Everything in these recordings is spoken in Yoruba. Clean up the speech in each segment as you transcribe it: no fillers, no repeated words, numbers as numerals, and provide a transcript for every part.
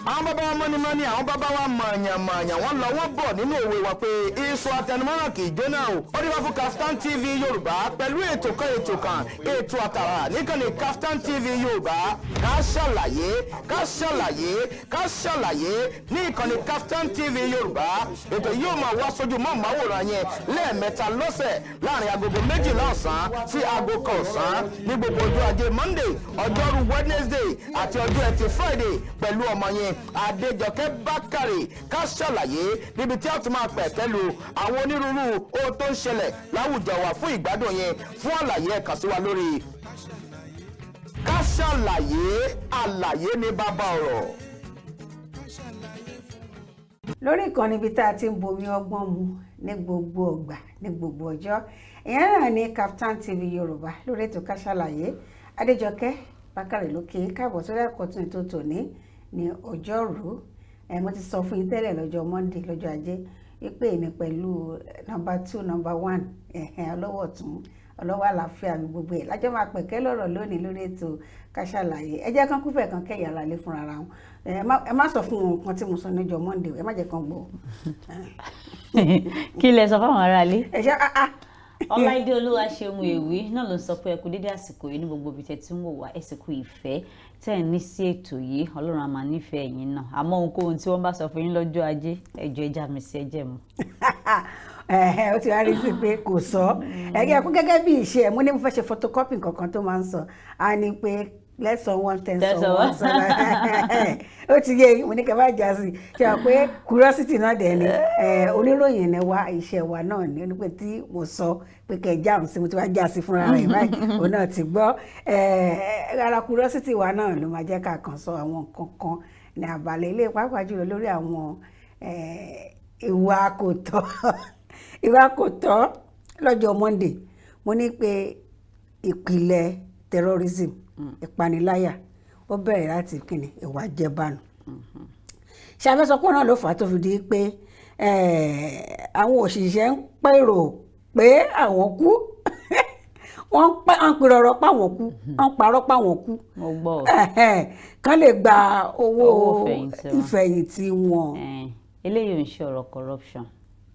àwọn bàbá wa mọ́ni àwọn bàbá wa mọ̀ọ̀yàn wọ́n lọ wọ́n bọ̀ nínú òwe wa pé iṣu àtẹnumọ́ràn kì í jóná o. ó dé wá fún Kaftan TV Yorùbá pẹ̀lú ètò àtàrà níkànnì Kaftan TV Yorùbá ká ṣàlàyé ní ìkànnì Kaftan TV Yorùbá. ètò yóò máa wá sójú mọ́ máwòrán yẹn lẹ́ẹ̀mẹ́ta lọ́sẹ̀ láàrin agogo 12 ọ̀sán sí aago 1 ọ̀sán ní gbogbo ọjọ́ ajé Monday, Ọjọ́rú Wednesday àti ọjọ́ Ẹtì Friday pẹ̀lú ọmọ yẹn Adejoke Bakare ká ṣàlàyé níbi tí a ti máa pẹ̀kẹ́lu àwọn onírúurú ohun tó ń ṣẹlẹ̀ láwùjọ wa fún ìgbádùn yẹn. fún àlàyé ẹ kàn sí wa lórí ká ṣàlàyé àlàyé ní bàbá ọ̀rọ̀. lórí ìkànnì ibi tá a ti ń bomi ọgbọ́n mu ní gbogbo ọgbà ní gbogbo ọjọ́ ìyẹn náà ní Kaftan TV Yorùbá lórí ètò ká ṣàlàyé. Adejoke Bakare ló kí káàbọ̀ sórí àkọ́tún ètò tòní ní Ọjọ́rú. Mo ti sọ fún yín tẹ́lẹ̀ lọ́jọ́ Monday lọ́jọ́ Ajé wípé èmi pẹ̀lú number 2 number 1 ọlọ́wọ́ ọ̀tún ọlọ́wọ́ àlàáfíà mi gbogbo ẹ̀ lájọ́ máa pẹ̀kẹ́ lọ́rọ̀ lónìí lórí ètò ká ṣàlàyé. ẹ jẹ́ kán kúfẹ̀ kan kẹ́yà ara lé fúnra wọn. ẹ má sọ fún wọn nǹkan tí mo sọ lọ́jọ́ Monday ẹ má jẹ́ kán gbọ́. kí lẹ sọ fáwọn ará ilé. ẹ ṣe Ọláìdé Olúwaṣeun Èwí náà ló ń sọ pé ẹ kú dédé àsìkò yìí ní gbogbo ibi tẹ́ ti ń wò wá ẹ sì kú ìfẹ́ tẹ́ ẹ ní sí ètò yìí Ọlọ́run á máa nífẹ̀ẹ́ yín náà àmọ́ ohunkóhun tí wọ́n bá sọ fún yín lọ́jọ́ Ajé ẹjọ́ ẹja mi sí ẹjẹ́ mu. ó ti wá rí sí pé kò sọ ẹgbẹ́ ẹ̀kú gẹ́gẹ́ bí ìṣe ẹ̀ mo ní mo fẹ́ ṣe photocopy kankan tó máa ń sọ á ní pé lesson 1 10 one ó ti yé mo ní kẹ́ bá jà sí ṣe à pé curiosity náà dẹ̀ ni oníròyìn ni wá iṣẹ́ wa náà ní onípe tí mo sọ pé kẹ́ já sí mo ti wá já sí fúnra rẹ̀ báyìí òun náà ti gbọ́ ara curiosity wa náà ló máa jẹ́ ká kàn sọ àwọn nǹkan kan ní àbálẹ̀ ilé pàápàá jùlọ lórí àwọn ìwà kò tọ́ lọ́jọ́ Monday mo ní pé ìpìlẹ̀ terrorism ìpaniláyà ó bẹ̀rẹ̀ láti kíni ìwà jẹbánu. ṣàfẹ́sọpọ̀ náà ló fà á tó fi di pé àwọn òṣìṣẹ́ ń pèrò pé àwọn kú wọ́n ń pèrọ̀rọ̀ páwọn kú wọ́n ń parọ́ páwọn kú kán lè gba owó ìfẹ̀yìntì wọn. eléyìí ò ń ṣe ọ̀rọ̀ corruption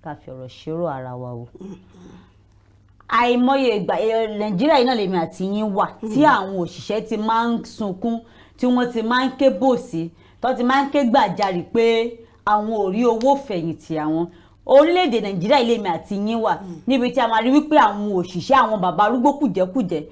ká fi ọ̀rọ̀ ṣèrò ara wa wò. àìmọye ìgbà Nàìjíríà yìí náà lèmi àti yín wà tí àwọn òṣìṣẹ́ ti máa ń sunkún tí wọ́n ti máa ń ké bòsí tó ti máa ń ké gbàjarì pé àwọn ò rí owó fẹ̀yìntì àwọn. orílẹ̀-èdè Nàìjíríà yìí lèmi àti yín wà níbi tí a máa rí wípé àwọn òṣìṣẹ́ àwọn bàbá arúgbó kùjẹ́kùjẹ́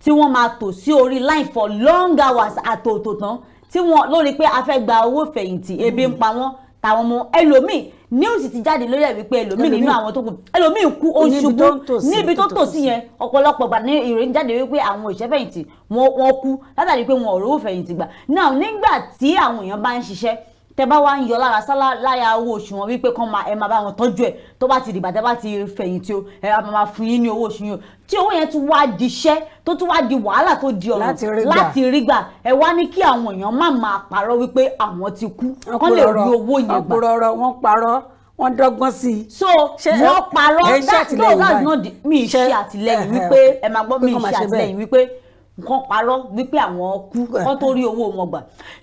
tí wọ́n máa tò sí orí line for long hours àtòtò tán tí wọ́n lórí pé a fẹ́ gba owó fẹ̀yìntì ebi ń pa wọ́n táwọn ọmọ ẹlòmíì news ti jáde lórí ẹ̀ wípé ẹlòmíì nínú àwọn tó kù ẹlòmíì kú ó ṣubú níbi tó tò sí yẹn ọ̀pọ̀lọpọ̀ gbà ní ìròyìn jáde wípé àwọn òṣìṣẹ́ fẹ̀yìntì wọ́n kú látàrí pé wọn ò rówó fẹ̀yìntì gbà náà nígbà tí àwọn èèyàn bá ń ṣiṣẹ́ tẹ́ bá wá ń yọ lára owó oṣù wọn wípé ẹ máa bá wọn tọ́jú ẹ̀ tó bá ti dìgbà tẹ́ bá ti fẹ̀yìntì o ẹ máa fún yín ní owó oṣù yín o tí owó yẹn tún wá di iṣẹ́ tó tún wá di wàhálà tó di ọ̀rọ̀ láti rí gbà ẹ wá ní kí àwọn èèyàn má máa parọ́ wípé àwọn ti kú kán lè rí owó yẹn gbà. wọ́n parọ́ wọ́n dọ́gbọ́n sí i. so wọ́n parọ́ that's not mi ṣe àtìlẹ́yìn wípé ẹ máa gbọ́ mi ṣe àtìlẹ́yìn wípé nǹkan parọ́ wípé àwọn kú kán tó rí owó wọn gbà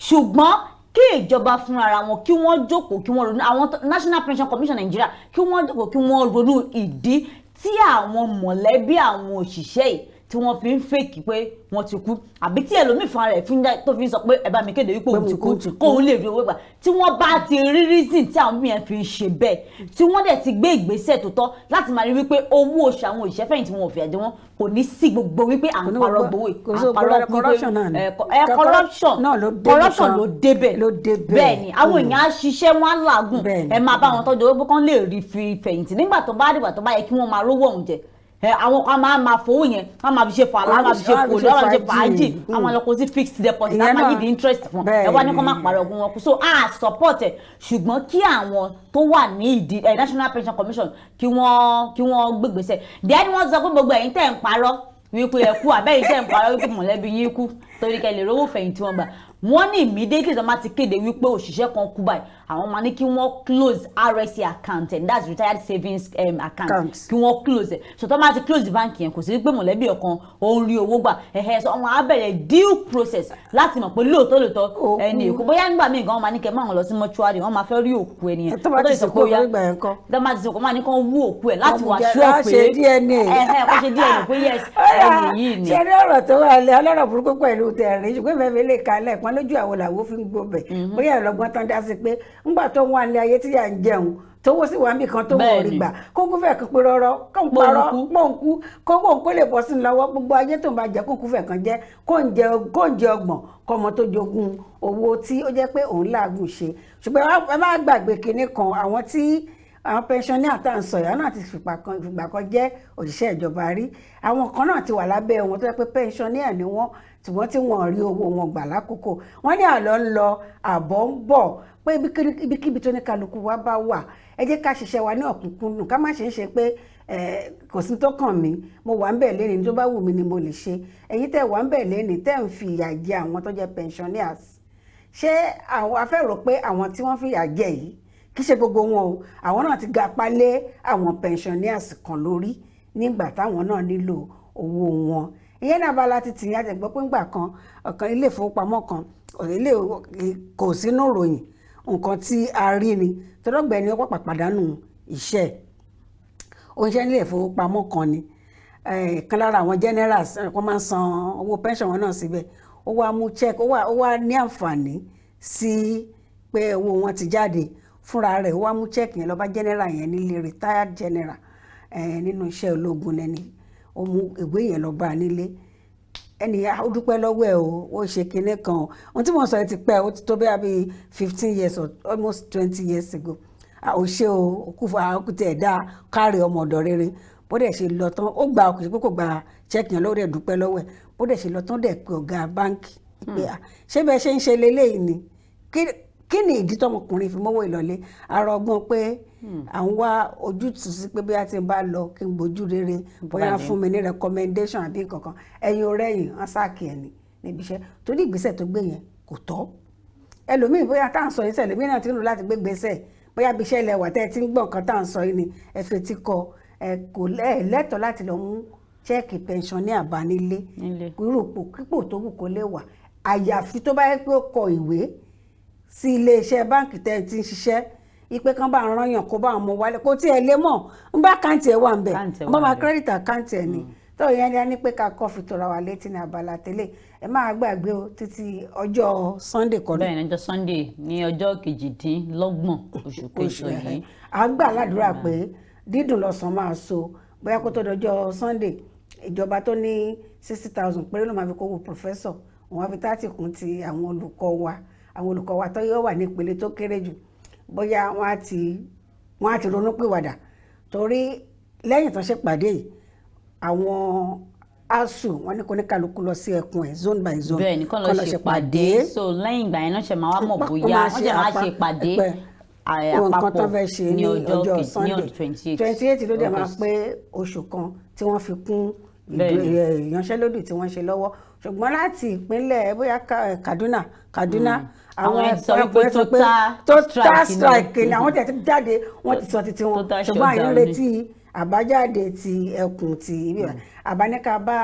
ṣùgbọ́n kí ìjọba fúnra ara wọn kí wọ́n jókòó kí wọ́n ronú àwọn National Pension Commission Nigeria kí wọ́n jókòó kí wọ́n ronú ìdí tí àwọn mọ̀lẹ́bí àwọn òṣìṣẹ́ yìí tí wọ́n fi ń fèkì pé wọ́n ti kú àbí tí ẹlòmíì fúnra rẹ̀ tó fi ń sọ pé ẹ bá mi kéde wípé òun ti kú kóun lè rí owó gbà tí wọ́n bá ti rí reason tí àwọn mìíràn fi ń ṣe bẹ́ẹ̀ tí wọ́n dẹ̀ ti gbé ìgbésẹ̀ tó tọ́ láti máa rí wípé owó oṣù àwọn òṣìṣẹ́ fẹ̀yìntì wọn ò fi àjẹ wọn kò ní sí gbogbo wípé à ń parọ́ gbowó corruption ló débẹ̀ bẹ́ẹ̀ ni àwọn èèyàn á ṣiṣẹ́ wọn á làágùn ẹ máa bá wọn tọ́jú owó kán lè rí fi fẹ̀yìntì nígbà tó bá dìgbà tó bá yẹ kí wọ́n máa rówó òun jẹ àwọn kan máa fowó yẹn wọ́n máa fi ṣe fàlà wọ́n máa fi ṣe fòlù wọ́n máa fi ṣe fàájì wọ́n máa lọ kó sí fixed deposit wọ́n máa yí di interest fún ẹ wá ní kó má parọ́ ogun wọn kú so support ẹ̀ ṣùgbọ́n kí àwọn tó wà ní ìdí National Pension Commission kí wọ́n gbégbèsè then wọ́n sọ pé gbogbo ẹ̀yin tẹ̀ ń parọ́ wípé ẹ kú àbẹ́yìn tẹ̀ ń parọ́ wípé mọ̀lẹ́bí yín kú torí kẹ́ lè rówó fẹ̀yìntì wọn gbà wọ́n ní immediately tó máa ti kéde wípé òṣìṣẹ́ kan kú báyìí àwọn máa ní kí wọ́n close RSA account and that's retired savings account kí wọ́n close ẹ̀ so tó máa ti close báńkì yẹn kò sí pé mọ̀lẹ́bí ọ̀kan ó ń rí owó gbà so wọ́n á bẹ̀rẹ̀ due process láti mọ̀ pé lóòótọ́ ẹni èkó bóyá nígbà míì gan wọ́n máa ní kẹ́ máa lọ sí mọ́ṣúárì wọ́n máa fẹ́ rí òkú ẹni yẹn tó bá ti sọ pé ìgbà yẹn kọ́ tó bá ti sọ pé wọ́n máa ní kán wú òkú ẹ̀ láti wá ṣọ́ pé kó ṣe DNA pé yes ẹni yìí ni. ṣe rí ọ̀rọ̀ tó wà lẹ́ ọlọ́rọ̀ burúkú pẹ̀lú tẹ̀rín ṣùgbọ́n ìfẹ́ lè kalẹ̀ pọ́n lójú àwọn làwọn fi ń gbóbẹ̀ bóyá ìlọgbọ́n tán dá sí pé ńgbà tó wà ní ayé tí yà ń jẹun tówó sì wà níbi kan tó wọ̀ rí gbà kókó fẹ́ kan pé rọ́rọ́ kó ń parọ́ pọ́ǹkú kókó kó lè bọ́ sí ní lọ́wọ́ gbogbo ayé tó ń bá jẹ́ kókó fẹ́ kan jẹ́ kó ń jẹ ọgbọ̀n kọ́mọ tó jogún owó tí ó jẹ́ pé òun làágùn ṣe ṣùgbọ́n ẹ má gbàgbé kinní kan àwọn pensioner tá à ń sọ yàrá náà ti fìgbà kan jẹ́ òṣìṣẹ́ ìjọba rí àwọn kan náà ti wà lábẹ́ wọn tó jẹ́ pé pensioner ni wọ́n tí wọ́n rí owó wọn gbà lákòókò wọ́n ní àlọ́ ń lọ àbọ̀ ń bọ̀ pé ibikíbi tó ní kálukú wa bá wà ẹ jẹ́ ká ṣiṣẹ́ wa ní ọ̀kúnkúndùn ká má ṣe pé kò sí tó kàn mí mo wà ń bẹ̀ lẹ́ni tó bá wù mí ni mo lè ṣe ẹ̀yin tẹ́ wà ń bẹ̀ lẹ́ni tẹ́ ń fi ìyà jẹ àwọn tó jẹ́ pensioners ṣé àwọn afẹ́rò pé àwọn tí wọ́n fi ìyà jẹ yìí kì í ṣe gbogbo wọn o àwọn náà ti gapá lé àwọn pensioners kan lórí nígbà táwọn náà nílò owó wọn ìyẹn náà bá láti tì yín àtẹ̀gbọ́ pé ńgbà kan ọ̀kan ilé ìfowópamọ́ kan kò sínú ìròyìn nǹkan tí a rí ni tọ́lọ́gbẹ̀ni ọ̀pọ̀ pàpàdánù iṣẹ́ oníṣẹ́ nílé ìfowópamọ́ kan ni kan lára àwọn generals wọ́n máa ń san owó pension wọn náà síbẹ̀ ó wá mú check ó wá ní àǹfààní sí pé owó wọn ti jáde fúnra rẹ̀ ó wá mú check yẹn lọ bá general yẹn nílé retired general nínú iṣẹ́ ológun lẹ́ni ó mú ìwé yẹn lọ bá a nílé ẹni ó dúpẹ́ lọ́wọ́ ẹ̀ ó ṣe kinní kan ohun tí mo sọ ti pẹ́ ó ti tó bí 15 years or almost 20 years ago ó ṣe òkúta ẹ̀dá kárí ọmọ ọ̀dọ̀ rere bó dẹ̀ ṣe lọ tán ó gba ọkùnrin pé kò gba check yẹn lọ́wọ́ dẹ̀ dúpẹ́ lọ́wọ́ ẹ̀ bó dẹ̀ ṣe lọ tán dẹ̀ pé ọ̀gá báńkì pé ṣé bẹ́ẹ̀ ṣe ń ṣe leléyìí ni kí ni ìdí tọmọkùnrin fi mọ́wọ́ ìlọlé ara ọgbọ́n pé à ń wá ojútùú sí pé bóyá tí n bá lọ kí n gbójú rere bóyá fún mi ní recommendation àbí kankan ẹ̀yin ọ̀rẹ́yìn wọ́n sáàkì ẹ̀ níbi iṣẹ́ torí ìgbésẹ̀ tó gbé yẹn kò tọ́ ẹlòmíì bóyá tá à ń sọ yìí sẹ́lẹ̀ mí náà ti ń lò láti gbé gbèsè bóyá bí iṣẹ́ ilẹ̀ wà tẹ́ ẹ ti ń gbọ́ nǹkan tá à ń sọ yìí ni ẹ fetí kọ ẹ kò lẹ́tọ̀ọ́ láti lọ mú chẹ́ẹ̀kì pension ní àbánilé kípò tó wù kó lè wà àyàfi tó bá yẹ pé ó kọ ìwé sí iléeṣẹ́ báǹkì tẹ́ ẹ ti ń ṣiṣẹ́ ipe kan bá ń rányàn kó bá ń mú wálé kó tí ẹ lé mọ̀ ń bá káǹtì ẹ wà ń bẹ̀ ń bá máa kírẹ́dìtì àkáǹtì ẹ ni tó yẹn ní a ní pé ká kọ́ fi tora wa létí ní abala tẹ́lẹ̀ ẹ máa gbàgbé o títí ọjọ́ Sunday kọ́ bẹ́ẹ̀ ni ọjọ́ Sunday ní ọjọ́ 28 oṣù kẹjọ yìí à ń gbà ládùúrà pé dídùn lọ́sàn máa so bóyá kó tó dọjọ́ Sunday ìjọba tó ní 60,000 péré ló máa fi kówó professor òun á fi 30 kún ti àwọn olùkọ́ wa tó yọ wà ní ìpele tó kéré jù bóyá wọ́n á ti ronú pìwàdà torí lẹ́yìn tó ṣe pàdé yìí àwọn ASUU wọ́n ní kó ní kálukú lọ sí ẹkùn ẹ̀ zone by zone bẹ́ẹ̀ ni kọ́ lọ ṣe pàdé so lẹ́yìn ìgbà yẹn náà ṣe máa wá mọ̀ bóyá wọ́n ṣe máa ṣe pàdé àpapọ̀ ní ọjọ́ Sunday 28 ló dẹ̀ máa pé oṣù kan tí wọ́n fi kún ìyanṣẹ́lódì tí wọ́n ṣe lọ́wọ́ ṣùgbọ́n láti ìpínlẹ̀ bóyá Kaduna àwọn sọ wípé total strike ni àwọn tẹ̀ jáde wọ́n ti sọ títí wọn ṣùgbọ́n àyè ń retí àbájáde ti ẹkùn ti ibi àbáníkà bá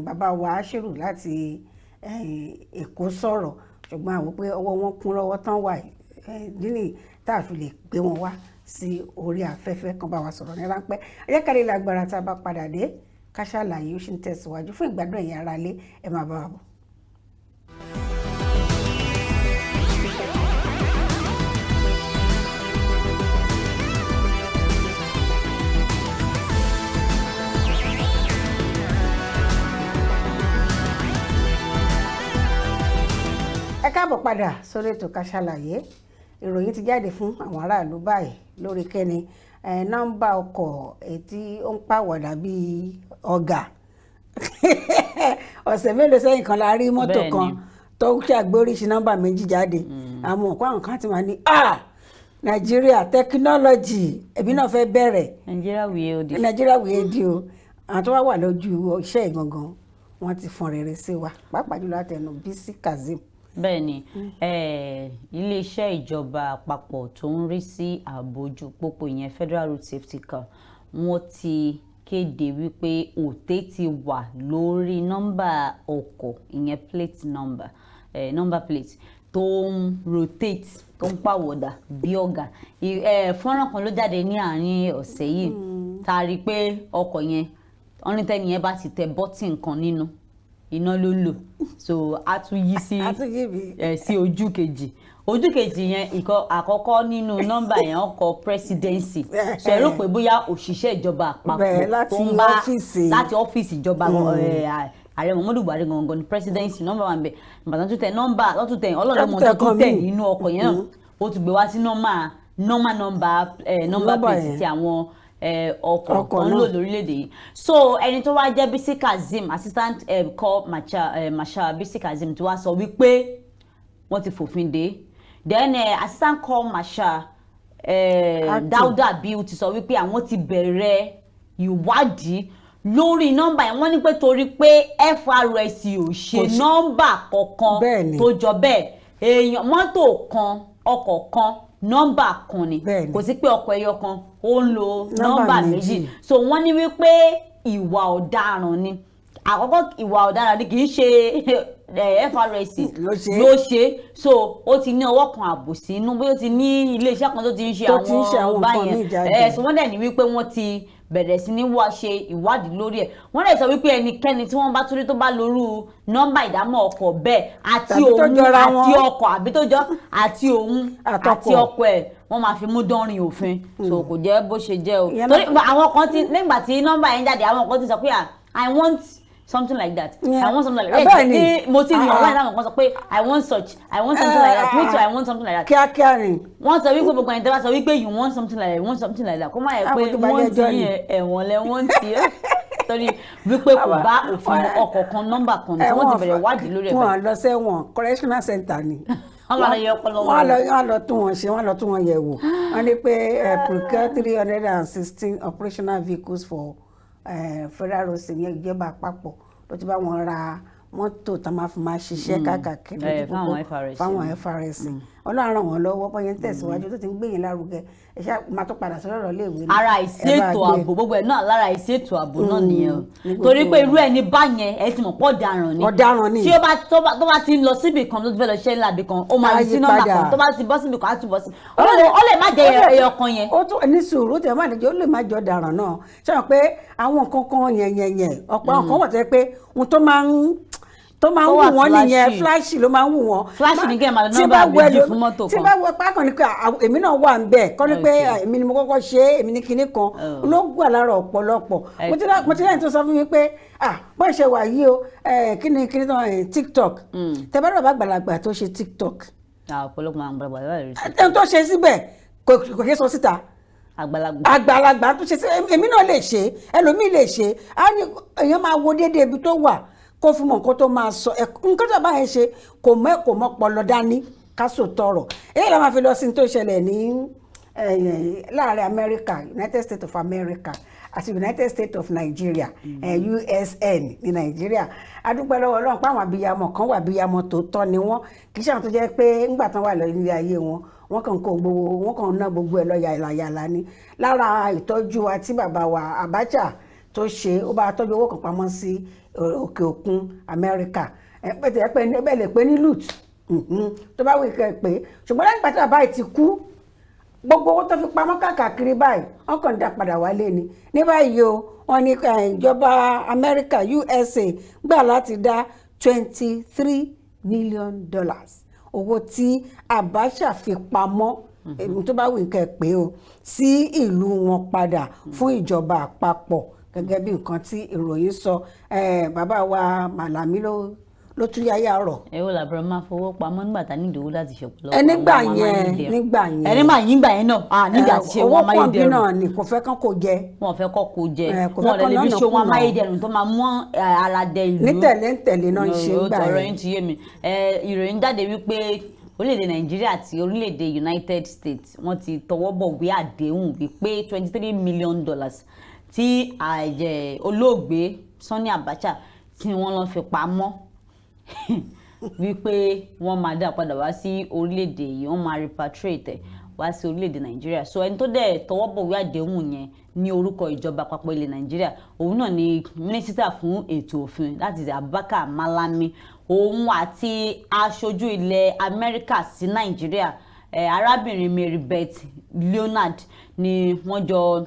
bàbá wa Aṣírù láti Èkó sọ̀rọ̀ ṣùgbọ́n àwọn pé ọwọ́ wọn kún lọ́wọ́ tán wà nínú tá a fi lè gbé wọn wá sí orí afẹ́fẹ́ kan bá wa sọ̀rọ̀ ní ráńpẹ́ ayékalẹ̀ lágbára tá a bá padà dé ká ṣàlàyé ó ṣì ń tẹ̀síwájú fún ìgbádùn ẹ̀yin ará ilé ẹ máa bá wa bọ̀. ẹ káàbọ̀ padà sórí ètò ká ṣàlàyé ìròyìn ti jáde fún àwọn aráàlú báyìí lórí kẹ́ni nọ́mbà ọkọ̀ tí ó ń pàwọ̀dà bíi ọ̀gà ọ̀sẹ̀ mélòó sẹ́yìn kan la rí mọ́tò kan tó ṣàgbóríṣi nọ́mbà méjì jáde àmọ́ ọ̀pọ̀ àwọn kan ti máa ní Nàìjíríà tẹkinọ́lọ́jì ẹ̀bí náà fẹ́ bẹ̀rẹ̀ Nàìjíríà wíyé di o àwọn tó wá wà lójú iṣẹ́ ìgangan wọ́n ti fọn rere sí wa pàápàá jùlọ àtẹnu Bísí Kazeem bẹ́ẹ̀ni iléeṣẹ́ ìjọba àpapọ̀ tó ń rí sí ààbò ojú pópó ìyẹn Federal Road Safety Corps wọ́n ti kéde wípé òté ti wà lórí nọ́mbà ọkọ̀ ìyẹn plate number plate tó ń rotate tó ń pàwọ̀dà bí ọ̀gá fọ́nrán kan ló jáde ní àárín ọ̀sẹ̀ yìí tá a rí i pé ọkọ̀ yẹn ọ̀nìtẹ́ni yẹn bá ti tẹ bọ́tìn kan nínú iná ló lò so a tún yí sí ojú kejì yẹn ìkọ àkọ́kọ́ nínú nọ́mbà yẹn ọkọ̀ presidency so ẹ rò pé bóyá òṣìṣẹ́ ìjọba àpapọ̀ tó ń bá láti ọ́fíìsì ìjọba ààrẹ Muhammadu Buhari gangan ní presidency nọ́mbà wà ń bẹ ìbàdàn tún tẹ nọ́mbà lọ́tún tẹ ọlọ́dọ̀mọ tó tẹ nínú ọkọ̀ yẹn náà ó tún gbé wá sí nọ́mbà plate ti àwọn ọkọ̀ tó ń lò lórílẹ̀‐èdè yìí so ẹni tó wá jẹ́ Bisi Kazeem assistant corps marshal Bisi Kazeem tí wá sọ wípé wọ́n ti fòfin dé then assistant corps marshal Dauda Abiu ti sọ wípé àwọn ti bẹ̀rẹ̀ ìwádìí lórí nọ́mbà yẹn wọ́n ní pé torí pé FRS ò ṣe nọ́mbà kankan tó jọ bẹ́ẹ̀ èèyàn mọ́tò kan ọkọ̀ kan nọ́mbà kan ni kò sí pé ọkọ̀ ẹyọ kan ó ń lo nọ́mbà méjì so wọ́n ní wípé ìwà ọ̀daràn ni àkọ́kọ́ ìwà ọ̀daràn ni kì í ṣe FRS ló ṣe so ó ti ní ọwọ́ kan àbòsí inú bóyá ó ti ní iléeṣẹ́ kan tó ti ń ṣe àwọn báyẹn so wọ́n dẹ̀ ní wípé wọ́n ti bẹ̀rẹ̀ sí ní wá ṣe ìwádìí lórí ẹ̀ wọ́n lè sọ wípé ẹnikẹ́ni tí wọ́n bá tún rí tó bá lórú nọ́mbà ìdámọ̀ ọkọ̀ bẹ́ẹ̀ àti òun àti ọkọ̀ àbí tó jọ àti òun àti ọkọ̀ ẹ̀ wọ́n máa fi mú dánrin òfin so kò jẹ́ bó ṣe jẹ́ o torí àwọn kan ti nígbà tí nọ́mbà yẹn jáde àwọn kan ti sọ pé I want something like that I want something like that ní mo ti ní online láwọn kan sọ pé I want something like that me too I want something like that kíákíá ni wọ́n sọ wípé gbogbo ẹni tẹ́ bá sọ wípé you want something like that you want something like that kó má yẹ pé wọ́n ti yẹn ẹ̀wọ̀n lẹ wọ́n ti yẹ torí wípé kò bá òfin ọkọ̀ kan nọ́mbà kan tí wọ́n ti bẹ̀rẹ̀ wádìí lórí ẹ̀. wọ́n lọ sẹ́wọ̀n correctional center ni wọ́n lọ tún wọn ṣe wọ́n lọ tún wọn yẹ̀ wò wọ́n ní pé procure 316 operational vehicles for Federal Road Safety ìjọba àpapọ̀ ló ti bá wọn ra mọ́tò tó máa fi máa ṣiṣẹ́ káàkiri fáwọn FRS Ọlọ́run ràn wọ́n lọ́wọ́ bọ́yẹn tẹ̀síwájú tó ti ń gbìyànjú lárugẹ ẹ̀ṣá máa tó padà sọ́rọ̀ léèwé ara ìṣètò ààbò gbogbo ẹ̀ náà lára ìṣètò ààbò náà nìyẹn o torí pé irú ẹni báyẹn ẹ ti mọ̀ pọ̀ ọ̀daràn ni tí tó bá ti ń lọ síbì kan tó ti fẹ́ lọ ṣẹ́ ńlá ibì kan ó máa yí sí nọ́mbà kan tó bá ti bọ́ síbì kan á tún bọ́ sí ó lè má jẹ ẹyọ kan yẹn. ó tún ní sùúrù tẹ̀ má nìjẹ́ ó lè má jọ ọ̀daràn náà ṣé wọn pé àwọn nǹkan kan yẹn ọ̀pọ̀ nǹkan wọ̀ tẹ́ pé ohun tó máa ń wù wọ́n nìyẹn flash ló máa ń wù wọ́n. flash ní kí ẹ máa lọ nọ́mbà méjì fún mọ́tò kan. tí bá wọ pákàn ní pé èmi náà wà ń bẹ̀ kọ́ ni pé èmi ni mo kọ́kọ́ ṣe é èmi ní kinní kan ló gbà lára ọ̀pọ̀lọpọ̀. mo ti lẹ́yìn tó sọ fún mi pé bó ṣe wà yìí o kíni tán TikTok tẹ́bẹ́rẹ́ bá gbàlagbà tó ṣe TikTok. ọ̀pọ̀lọpọ̀ máa ń gbàlagbà lórí. ẹni tó ṣe síbẹ̀ kò ṣe sọ síta àgbàlagbà tó ṣe sí èmi náà lè ṣe ẹlòmíì lè ṣe èèyàn máa wo déédéé ibi tó wà kó fún mọ nǹkan tó máa sọ nǹkan tó bá yẹn ṣe kò mọ pọlọ dání ká sò tọrọ èyí la máa fi lọ sí tó ṣẹlẹ̀ ní láàrin America United States of America àti United States of Nigeria USN ní Nigeria adúpẹ́ lọ́wọ́ Ọlọ́run pé àwọn abiyamọ kan wà abiyamọ tó tọ́ ni wọ́n kì í ṣe àwọn tó jẹ́ pé ńgbà tán wà lọ ilé ayé wọ́n kàn kó gbogbo wọ́n kàn ná gbogbo ẹ̀ lọ yàlàyàlà ni lára ìtọ́jú àti bàbá wa Abacha tó ṣe ó bá tọ́jú owó kan pamọ́ sí òkè òkun Amẹ́ríkà bẹ́ẹ̀ lè pé ní lut tó bá wù kẹ́ pé ṣùgbọ́n lẹ́yìn pàtàkì báyìí ti kú gbogbo owó tó fi pamọ́ káàkiri báyìí wọ́n kàn dá padà wálé ni ní báyìí o wọ́n ní ìjọba Amẹ́ríkà USA gbà láti dá $23 million owó tí Abacha fi pamọ́ tó bá wù kẹ́ pé o sí ìlú wọn padà fún ìjọba àpapọ̀ gẹ́gẹ́ bí nǹkan tí ìròyìn sọ bàbá wa Màlàmí ló tún yáyà rọ̀. ẹ ó làbúrò máa fowó pamọ́ nígbà tá nídìí owó láti ṣe ọ̀pọ̀lọpọ̀. nígbà yẹn ẹni máa yín gbà yẹn náà nígbà tí ṣe wọn amáyédẹrùn. owó pọ̀nbí náà ni kò fẹ́ kán kò jẹ. wọn fẹ́ kọ́ kó jẹ wọn lè fi ṣe wọn amáyédẹrùn tó máa mú aládẹ ìlú. ní tẹ̀lé náà ń ṣe gbà yẹn. ọ̀rọ̀ yín ti yé mi ìròyìn jáde wípé orílẹ̀-èdè Nàìjíríà àti orílẹ̀-èdè United States wọ́n ti tọwọ́ bọ̀wé àdéhùn wípé $23 million tí olóògbé Sani Abacha tí wọ́n lọ fi pamọ́ wípé wọ́n máa dá padà wá sí orílẹ̀-èdè yìí, wọ́n máa repatriate wá sí orílẹ̀-èdè Nàìjíríà. So ẹni tó dẹ̀ tọwọ́ bọ̀wé àdéhùn yẹn ní orúkọ ìjọba àpapọ̀ ilẹ̀ Nàìjíríà, òun náà ni mínísítà fún ètò òfin láti Abubakar Malami. Òun àti aṣojú ilẹ̀ Amẹ́ríkà sí Nàìjíríà, arábìnrin Mary Beth Leonard, ni wọ́n jọ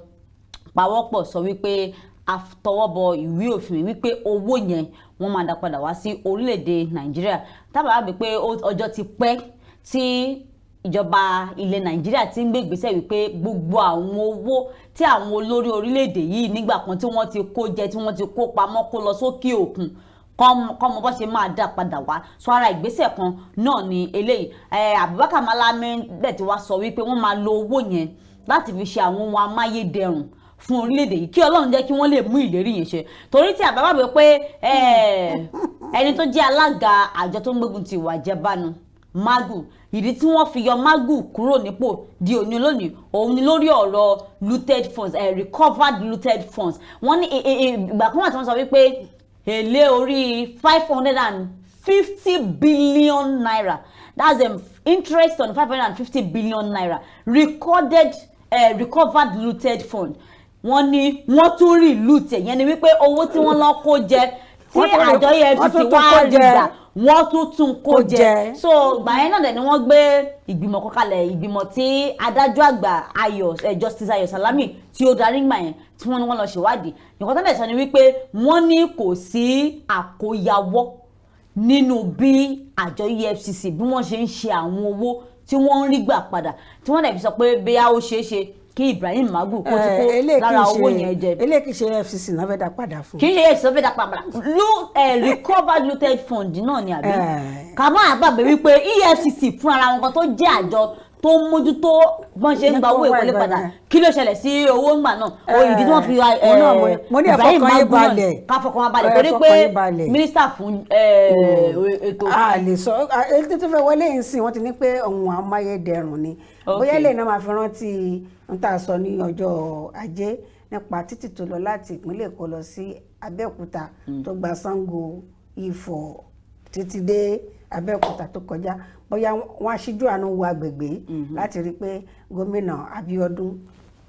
pawọ́pọ̀ sọ wípé àtọwọ́bọ ìwé òfin wípé owó yẹn wọ́n máa dá padà wá sí orílẹ̀-èdè Nàìjíríà. Tábà wá pé ọjọ́ ti pẹ́ tí ìjọba ilẹ̀ Nàìjíríà ti ń gbé ìgbésẹ̀ wípé gbogbo àwọn owó tí àwọn olórí orílẹ̀-èdè yìí nígbà kan tí wọ́n ti kó jẹ, tí wọ́n ti kó pamọ́ kó lọ sókè òkun, kọ́mọ bó ṣe máa dá padà wá. So ara ìgbésẹ̀ kan náà ni eléyìí. Abubakar Malami dẹ̀ ti wá sọ wípé wọ́n máa lo owó yẹn láti fi ṣe àwọn ohun amáyédẹrùn fún orílẹ̀-èdè yìí, kí Ọlọ́run jẹ́ kí wọ́n lè mú ìlérí yẹn ṣe. Torí tí àbá bàbá pé ẹni tó jẹ́ alága àjọ tó ń gbógun ti ìwà àjẹbánu magu, ìdí tí wọ́n fi yọ magu kúrò nípò di òní lónìí, òun ni lórí ọ̀rọ̀ looted funds, recovered looted funds. Wọ́n ní ìgbà kan wà tí wọ́n sọ wípé èlé orí 550 billion naira, that's interest on 550 billion naira recovered looted fund. Wọ́n ní wọ́n tún rí loot yẹn ni wípé owó tí wọ́n lọ kó jẹ tí àjọ EFCC wá rí gbà wọ́n tún kó jẹ. So gbà yẹn náà dẹ̀ ni wọ́n gbé ìgbìmọ̀ kan kalẹ̀, ìgbìmọ̀ tí adájọ́ àgbà Justice Ayọ̀ Salami tí ó darí gbà yẹn, tí wọ́n ní wọ́n lọ ṣèwádìí. Nǹkan tó dẹ̀ sọ ni wípé wọ́n ní kò sí àkóyawọ́ nínú bí àjọ EFCC bí wọ́n ṣe ń ṣe àwọn owó tí wọ́n ń rí gbà padà, tí wọ́n dẹ̀ fi sọ pé bóyá ó ṣeé ṣe kí Ibrahim Magu kó ti kó lára owó yẹn jẹ. eléyìí kì í ṣe EFCC náà fẹ́ dá padà fún. kì í ṣe EFCC náà fẹ́ dá padà. recovered looted fund náà ni àbí. kàmá àgbàgbé wípé EFCC fún ara wọn kan tó jẹ́ àjọ tó mójútó bọ́n ṣe ń gba owó ìwọlé padà, kí ló ṣẹlẹ̀ sí owó ńgbà náà. Ìdí tí wọ́n fi Ibrahim Magu náà ká fọkàn wa balẹ̀ torí pé mínísítà fún ètò. a lè sọ ètò tó fẹ́ wọlé yìí sí wọ́n ti ní pé ohun amáyédẹrùn ni. Bóyá ilé náà máa fi rántí n ta sọ ní ọjọ́ Ajé nípa títì tó lọ láti ìpínlẹ̀ Èkó lọ sí Abẹ́òkúta tó gba Ṣàngó Ifọ̀ títí dé Abẹ́òkúta tó kọjá. Bóyá wọ́n á ṣíjú àánú wo agbègbè láti rí pé gómìnà Abíọ́dún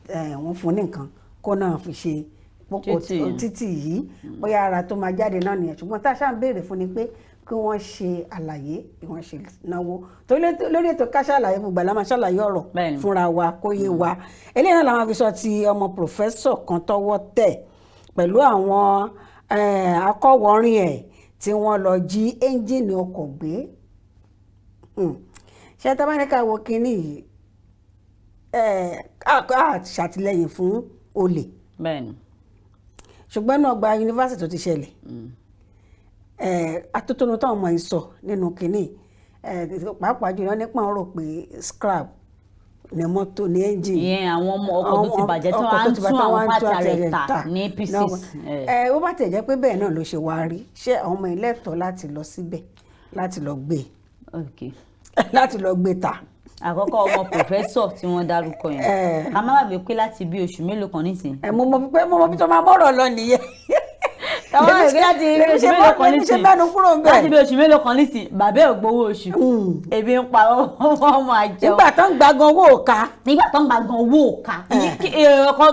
wọ́n fún ní nǹkan kó náà fi ṣe pópó títì yìí. Bóyá ara tó máa jáde náà nìyẹn, ṣùgbọ́n tá a ṣáà ń béèrè fún ni pé kí wọ́n ṣe àlàyé bí wọ́n ṣe náwó. Torí lórí ètò ká ṣàlàyé gbogbo àlámà ṣàlàyé ọ̀rọ̀ fúnra wa kó yé wa. Eléyìí náà làwọn fi sọ ti ọmọ pòfẹ́sọ̀ kan tọ́wọ́ tẹ̀ pẹ̀lú àwọn akọ̀wọ́rin ẹ̀ tí wọ́n lọ jí ẹ́ńjìnì ọkọ̀ gbé. Ṣé tábánikà wo kínní yìí ṣàtìlẹ́yìn fún olè. Ṣùgbọ́n náà gba yunifásitì tó ti ṣẹlẹ̀. Atótónu táwọn ọmọ yìí sọ nínú kínní pàápàá jùlọ nípa ọ̀rọ̀ pé scrap ní mọ́tò ní ẹ́ńjìn. Ìyẹn àwọn ọmọ ọkọ̀ tó ti bàjẹ́ tó wá ń tún àwọn pàtì rẹ̀ tà ní pieces. Ó bá tẹ̀ jẹ́ pé bẹ́ẹ̀ náà ló ṣe wá rí, ṣé àwọn ọmọ ilé ẹ̀tọ́ láti lọ síbẹ̀ láti lọ gbé láti lọ gbé ta. Àkọ́kọ́ ọmọ pòfẹ́sọ̀ tí wọ́n dárúkọ yẹn ká má bàbí pé láti bí oṣù mélòó kan nísìnyí. Mo mọ bí tó máa mọ̀rọ̀ lọ nìyẹn. Àwọn ìgbé láti bí oṣù mélòó kan nísìnyí láti bí oṣù mélòó kan nísìnyí bàbá ẹ̀ gbowó oṣù ebi ń pa ọmọ àjẹun. Nígbà tó ń gba gan owó òka. Nígbà tó ń gba gan owó òka.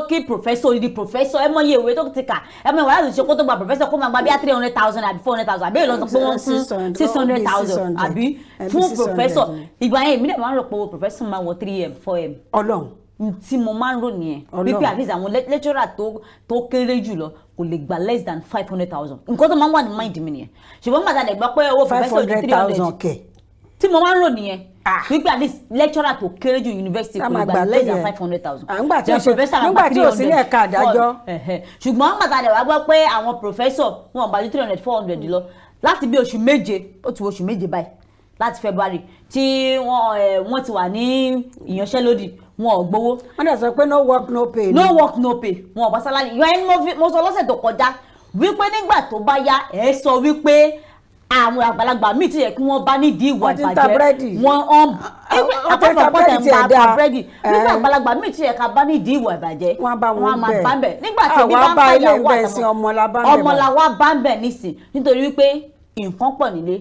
Kí pòfẹ́sọ̀ odidi pòfẹ́sọ̀ ẹ mọ iye ìwé tó ti kà ẹ mọ ìwà láti ṣe kó tó gba pòfẹ́sọ̀ kó máa gba bí i 300,000 àbí 400,000 àbí èlò sọ pé wọ́n fún 600,000 àbí fún pòfẹ́sọ̀. Ìgbà yẹn èmi náà máa ń rò pé pòfẹ́sọ̀ máa wọ 3M 4M. Ọlọ́run. Tí mo máa ń rò nìyẹn wípé at least àwọn lecturer tó kéré jùlọ kò lè gba less than 500,000. Nǹkan tó máa ń wà ní mind mi nìyẹn. Ṣùgbọ́n màtá lè gbọ́ pé owó professor ju 300 tí mo máa ń rò nìyẹn wípé at least lecturer tó kéré jù university kò lè gba less than 500,000. nígbà tí ò sí ní ẹ̀ka àdájọ́. Ṣùgbọ́n màtá lè wá gbọ́ pé àwọn professor wọn bá ju 300 400 lọ láti bí oṣù méje ó ti oṣù méje báyìí láti February tí wọ́n ti wà ní ìyanṣẹ́lódì wọn ò gbowó. Wọ́n dẹ̀ sọ pé no work no pay. No work no pay wọn ò bá sálárì. ìyọ ẹni mo sọ lọ́sẹ̀ tó kọjá wípé nígbà tó bá yá ẹ sọ wípé àwọn àgbàlagbà míì ti yẹ kí wọ́n bá nídìí ìwà ìbàjẹ́ wọn àtọ́fọ̀pọ̀tẹ̀ ń ta búrẹ́dì nígbà àgbàlagbà míì ti yẹ ká bá nídìí ìwà ìbàjẹ́ wọn máa bá ń bẹ̀ nígbà tí bí bá ń bá ìyàwó àtọmọ ọmọ la wá bá ń bẹ̀ nísìn nítorí wípé nǹkan pọ̀ nílé